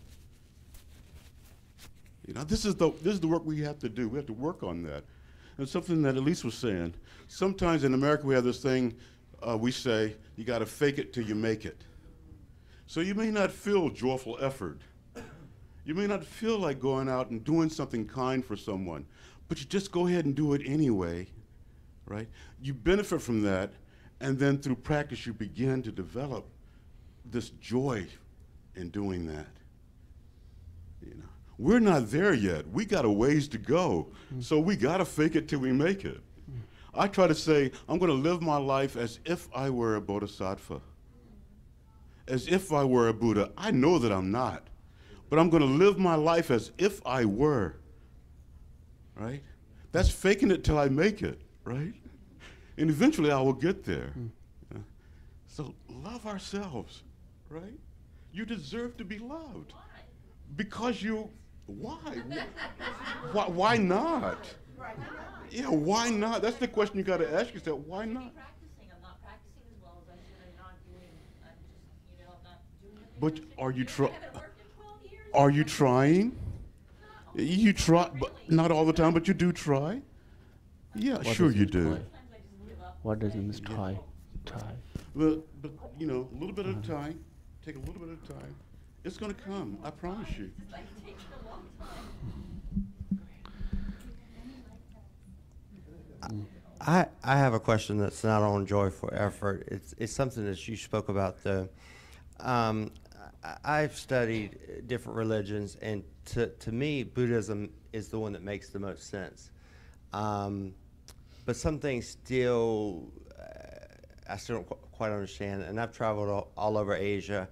This is the work we have to do. We have to work on that. And something that Elise was saying, sometimes in America we have this thing, we say, you got to fake it till you make it. So you may not feel joyful effort. You may not feel like going out and doing something kind for someone, but you just go ahead and do it anyway, right? You benefit from that, and then through practice you begin to develop this joy in doing that. We're not there yet. We got a ways to go, so we got to fake it till we make it. I try to say, I'm going to live my life as if I were a bodhisattva, as if I were a Buddha. I know that I'm not, but I'm going to live my life as if I were, right? That's faking it till I make it, right? And eventually I will get there. So love ourselves, right? You deserve to be loved. Because why? Why not? Yeah, why not? That's the question you got to ask yourself. Why not? I'm not practicing as well as I should. I'm not doing. I'm not doing it. But are you trying? I haven't worked in 12 years. Are you trying? No. You try, but not all the time. But you do try. Yeah, What sure does you it do. try? Sometimes I just give up. What does it mean, try? But a little bit at a time. Take a little bit at a time. It's going to come. I promise you. It's like taking a long time. I have a question that's not on joyful effort. It's something that you spoke about, though. I've studied different religions, and to me, Buddhism is the one that makes the most sense. But some things still, I still don't quite understand. And I've traveled all over Asia,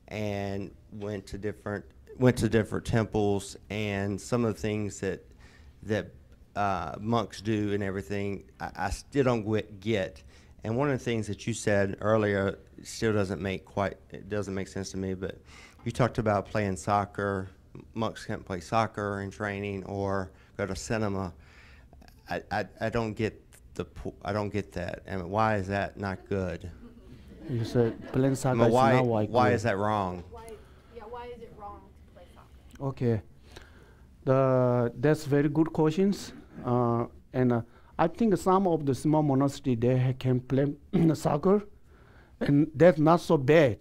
and went to different temples, and some of the things that monks do and everything, I still don't get. And one of the things that you said earlier still doesn't make sense to me, but you talked about playing soccer. Monks can't play soccer in training or go to cinema. I don't get that. And why is that not good? You said playing soccer I mean, is not why is that wrong? Why is it wrong to play soccer? Okay. That's very good questions. And I think some of the small monastery, they can play soccer, and that's not so bad,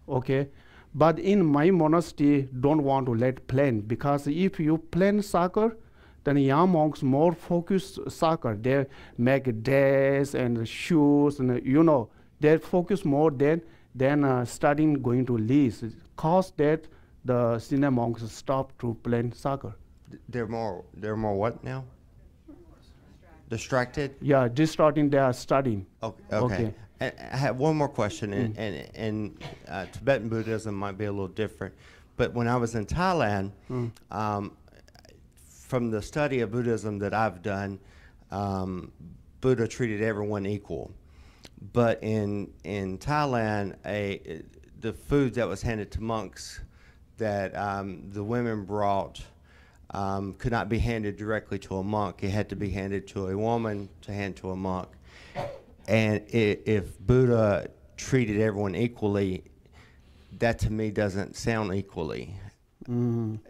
okay? But in my monastery, don't want to let play, because if you play soccer, then young monks more focus soccer. They make dress and shoes, and they focus more than studying going to lease. Cause that the senior monks stop to play soccer. They're more what now? Distracted? Yeah, distracting their studying. Okay. And I have one more question, and Tibetan Buddhism might be a little different, but when I was in Thailand, from the study of Buddhism that I've done, Buddha treated everyone equal. But in Thailand, the food that was handed to monks that the women brought could not be handed directly to a monk. It had to be handed to a woman to hand to a monk. And if Buddha treated everyone equally, that to me doesn't sound equally. Can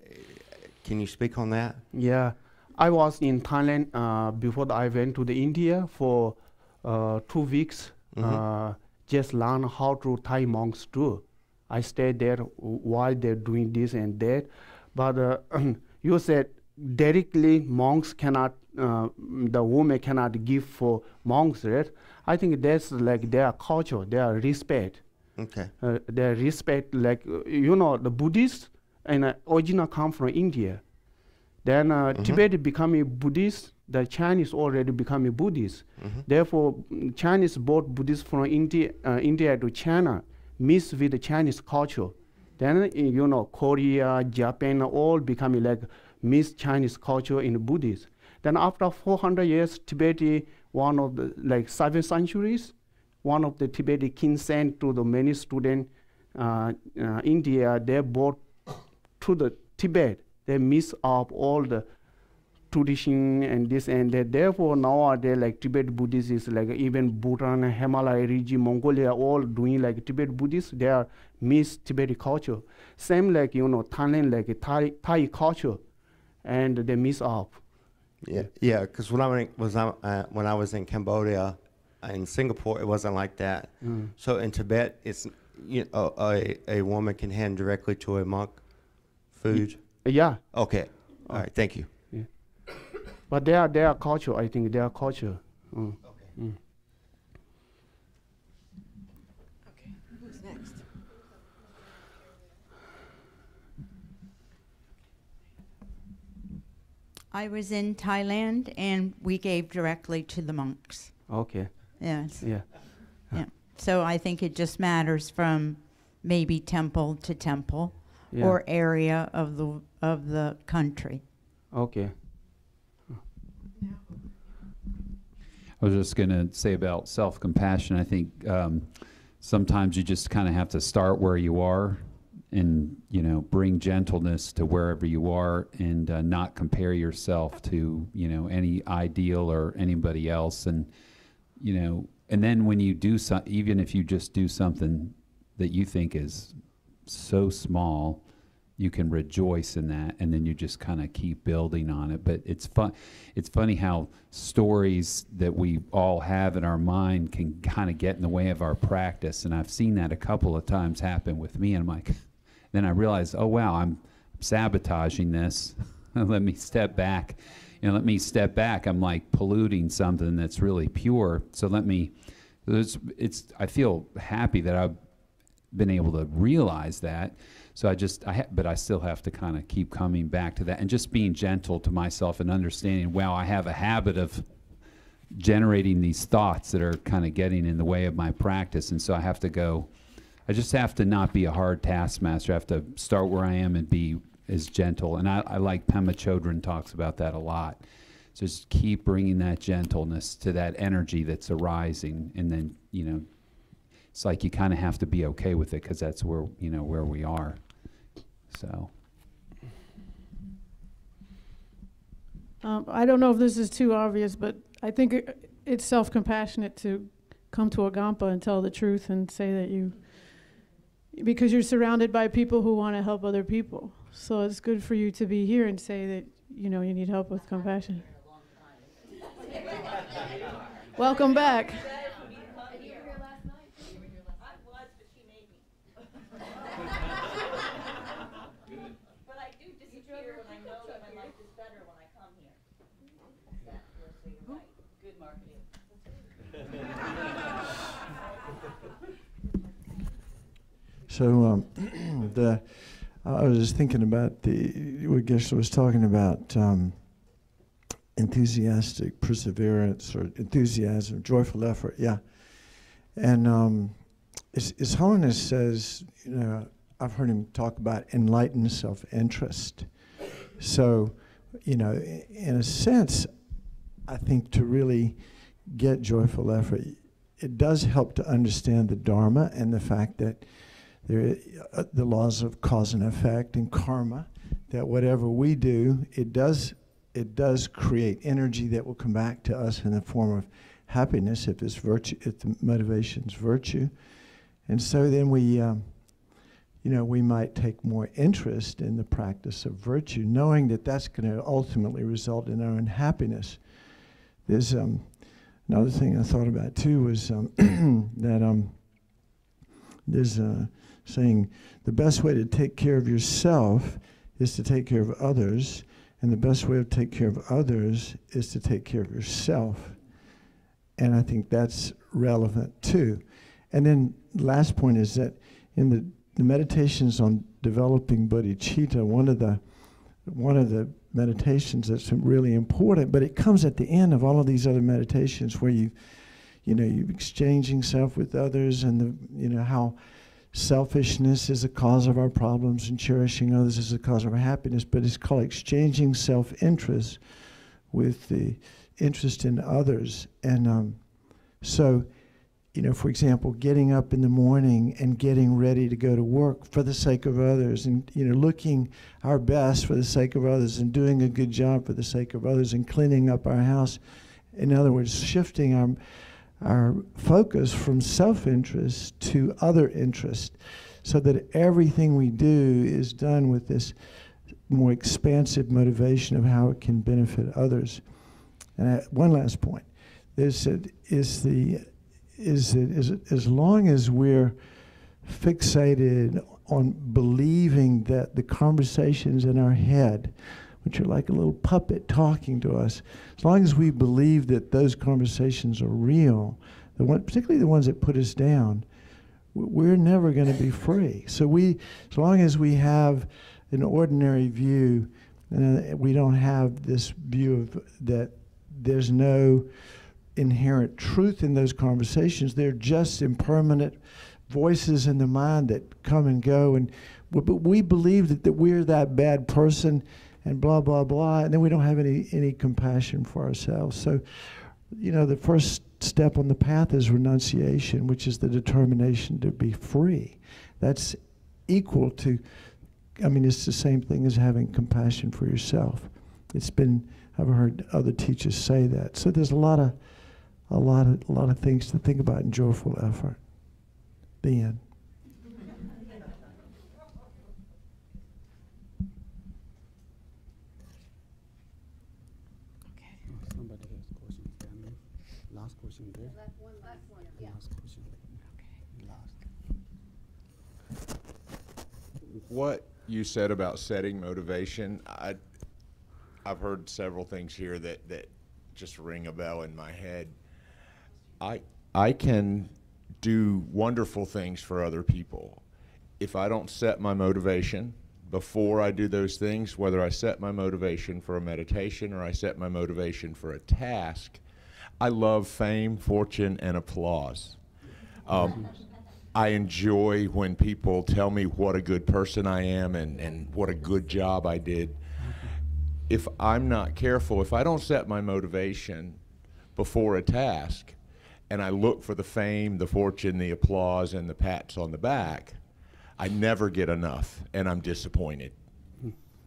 you speak on that? Yeah, I was in Thailand before I went to the India for 2 weeks. Just learn how to Thai monks do. I stayed there while they're doing this and that. But you said directly monks cannot, the woman cannot give for monks, right? I think that's like their culture, their respect. Okay. Their respect, like, the Buddhists and original come from India. Then Tibet become a Buddhist, the Chinese already become a Buddhist. Therefore, Chinese brought Buddhists from India to China, mixed with the Chinese culture. Then, Korea, Japan, all become like mixed Chinese culture in Buddhism. Then after 400 years, Tibet, one of the, 7 centuries, one of the Tibetan kings sent to the many students, India, they brought to the Tibet. They mix up all the tradition and this and that. Therefore, nowadays, Tibet Buddhist is even Bhutan, Himalaya region, Mongolia, all doing Tibet Buddhist. They are mixed Tibetan culture. Same Thailand, Thai culture, and they mix up. Yeah. Because when I was in Cambodia, in Singapore, it wasn't like that. So in Tibet, it's a woman can hand directly to a monk food. Yeah. Okay. All right. Thank you. Yeah. But their culture, I think their culture. Okay. Who's next? I was in Thailand, and we gave directly to the monks. Okay. Yes. Yeah. Yeah. So I think it just matters from maybe temple to temple, Yeah. or area of the country. Okay. I was just going to say about self-compassion. I think sometimes you just kind of have to start where you are and, bring gentleness to wherever you are, and not compare yourself to, any ideal or anybody else. And, and then when you do even if you just do something that you think is so small, you can rejoice in that, and then you just kind of keep building on it. But it's funny how stories that we all have in our mind can kind of get in the way of our practice. And I've seen that a couple of times happen with me, and I'm like, then I realize, oh wow, I'm sabotaging this. Let me step back. I'm like polluting something that's really pure. So I feel happy that I've been able to realize that. So but I still have to kind of keep coming back to that and just being gentle to myself and understanding, wow, I have a habit of generating these thoughts that are kind of getting in the way of my practice. And so I just have to not be a hard taskmaster. I have to start where I am and be as gentle. And I like Pema Chodron talks about that a lot. Just keep bringing that gentleness to that energy that's arising, and then, you know, it's like you kind of have to be okay with it because that's where, you know, where we are. So. I don't know if this is too obvious, but I think it's self-compassionate to come to a Kadampa and tell the truth and say that because you're surrounded by people who want to help other people. So it's good for you to be here and say that, you know, you need help with compassion. Welcome back. So I was just thinking about what Geshe was talking about, enthusiastic perseverance or enthusiasm, joyful effort, yeah. And His Holiness says, you know, I've heard him talk about enlightened self-interest. So, you know, in a sense, I think to really get joyful effort, it does help to understand the Dharma and the fact that the laws of cause and effect and karma, that whatever we do, it does create energy that will come back to us in the form of happiness if it's virtue, if the motivation's virtue. And so then we, you know, we might take more interest in the practice of virtue, knowing that that's going to ultimately result in our own happiness. There's another thing I thought about too was that there's a saying, the best way to take care of yourself is to take care of others, and the best way to take care of others is to take care of yourself. And I think that's relevant too. And then the last point is that in the meditations on developing bodhicitta, one of the meditations that's really important, but it comes at the end of all of these other meditations where you're exchanging self with others, and how selfishness is a cause of our problems and cherishing others is a cause of our happiness, but it's called exchanging self-interest with the interest in others. And so, you know, for example, getting up in the morning and getting ready to go to work for the sake of others, and, you know, looking our best for the sake of others, and doing a good job for the sake of others, and cleaning up our house. In other words, shifting our focus from self-interest to other interest, so that everything we do is done with this more expansive motivation of how it can benefit others. And one last point is that as long as we're fixated on believing that the conversations in our head, which are like a little puppet talking to us, as long as we believe that those conversations are real, particularly the ones that put us down, we're never going to be free. So as long as we have an ordinary view, we don't have this view of that there's no inherent truth in those conversations. They're just impermanent voices in the mind that come and go, but we believe that we're that bad person, and blah, blah, blah, and then we don't have any compassion for ourselves. So, you know, the first step on the path is renunciation, which is the determination to be free. That's equal to, I mean, it's the same thing as having compassion for yourself. I've heard other teachers say that. So there's a lot of things to think about in joyful effort. The end. Last question there. Last one, yeah. Last question. Okay. Last. What you said about setting motivation, I've heard several things here that just ring a bell in my head. I can do wonderful things for other people. If I don't set my motivation before I do those things, whether I set my motivation for a meditation or I set my motivation for a task, I love fame, fortune, and applause. I enjoy when people tell me what a good person I am and what a good job I did. if I'm not careful, if I don't set my motivation before a task, and I look for the fame, the fortune, the applause, and the pats on the back, I never get enough, and I'm disappointed.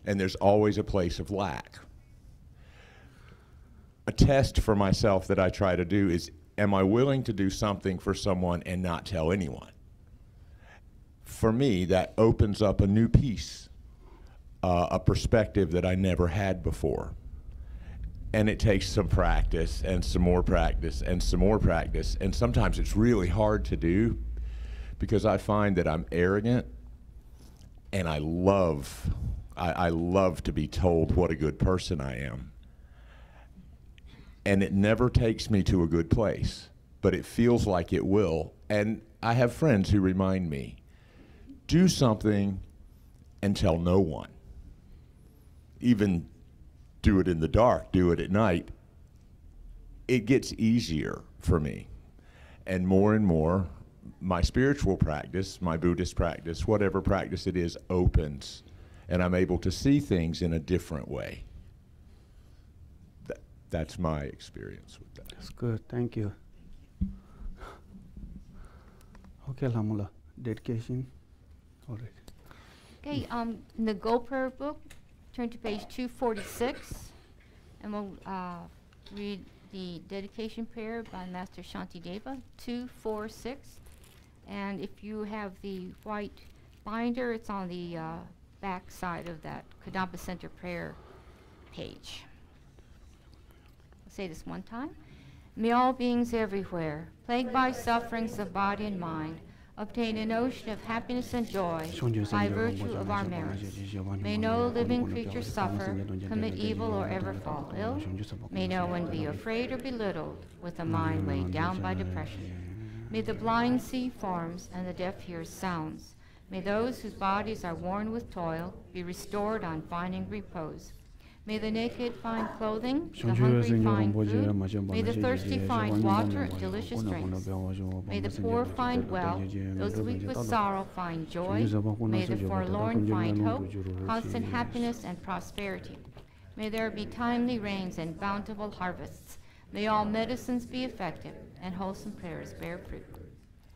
And there's always a place of lack. A test for myself that I try to do is, am I willing to do something for someone and not tell anyone? For me, that opens up a new piece, a perspective that I never had before. And it takes some practice and some more practice and some more practice. And sometimes it's really hard to do because I find that I'm arrogant, and I love to be told what a good person I am. And it never takes me to a good place, but it feels like it will. And I have friends who remind me, do something and tell no one. Even do it in the dark, do it at night. It gets easier for me. And more, my spiritual practice, my Buddhist practice, whatever practice it is, opens. And I'm able to see things in a different way. That's my experience with that. That's good. Thank you. Okay, Lamula. Dedication. All right. Okay, in the Go Prayer book, turn to page 246, and we'll read the dedication prayer by Master Shantideva, 246. And if you have the white binder, it's on the back side of that Kadampa Center prayer page. I'll say this one time. May all beings everywhere, plagued by sufferings of body and mind, obtain an ocean of happiness and joy by virtue of our merits. May no living creature suffer, commit evil, or ever fall ill. May no one be afraid or belittled with a mind weighed down by depression. May the blind see forms and the deaf hear sounds. May those whose bodies are worn with toil be restored on finding repose. May the naked find clothing, the hungry find food. May the thirsty find water and delicious drinks. May the poor find wealth, those weak with sorrow find joy. May the forlorn find hope, constant happiness and prosperity. May there be timely rains and bountiful harvests. May all medicines be effective and wholesome prayers bear fruit.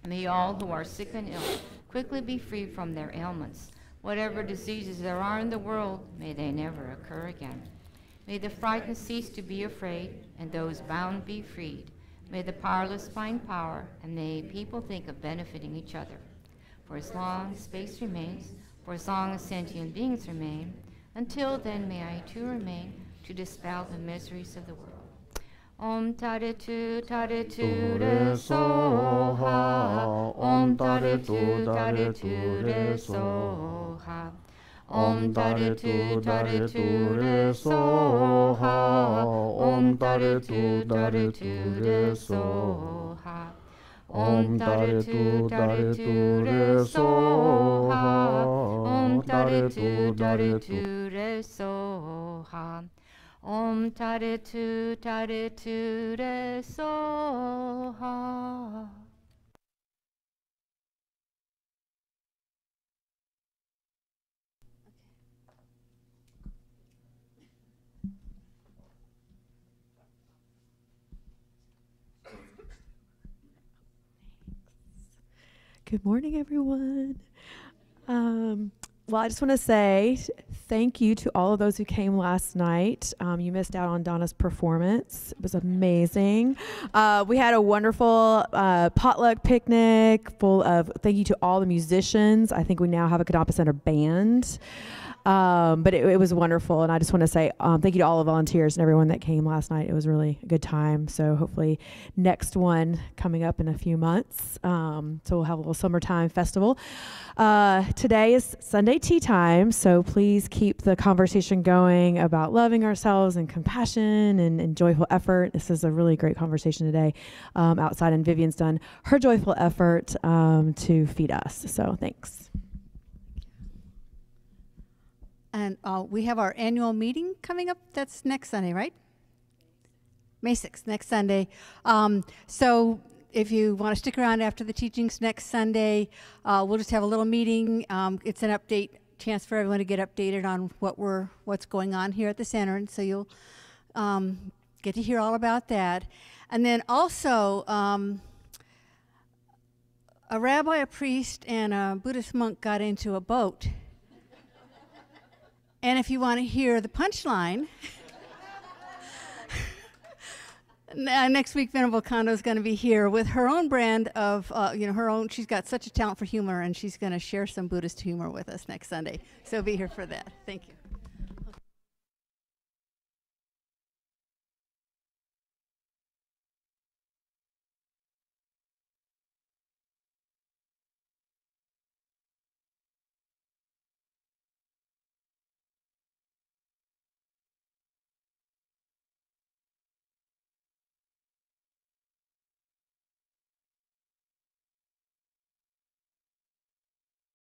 May all who are sick and ill quickly be free from their ailments. Whatever diseases there are in the world, may they never occur again. May the frightened cease to be afraid, and those bound be freed. May the powerless find power, and may people think of benefiting each other. For as long as space remains, for as long as sentient beings remain, until then may I too remain to dispel the miseries of the world. Om Tare Tu Re Soha. Om Tare Tu Re Soha. Om Tare Tu Re Soha. Om Tare Tu Re Soha. Om Tare Tu Re Soha. Om Tare Tu Re Soha. Om Tare Tu Re Soha. Good morning, everyone. Well, I just want to say thank you to all of those who came last night. You missed out on Donna's performance. It was amazing. We had a wonderful potluck picnic full of thank you to all the musicians. I think we now have a Kadampa Center band. But it was wonderful, and I just want to say thank you to all the volunteers and everyone that came last night. It was really a good time. So hopefully next one coming up in a few months. So we'll have a little summertime festival. Today is Sunday tea time, so please keep the conversation going about loving ourselves and compassion and joyful effort. This is a really great conversation today outside, and Vivian's done her joyful effort to feed us. So thanks. And we have our annual meeting coming up. That's next Sunday, right? May 6th, next Sunday. So if you want to stick around after the teachings next Sunday, we'll just have a little meeting. It's an update chance for everyone to get updated on what's going on here at the center, and so you'll get to hear all about that. And then also, a rabbi, a priest, and a Buddhist monk got into a boat. And if you want to hear the punchline, next week Venerable Kondo is going to be here with her own brand of, her own. She's got such a talent for humor, and she's going to share some Buddhist humor with us next Sunday. So be here for that. Thank you.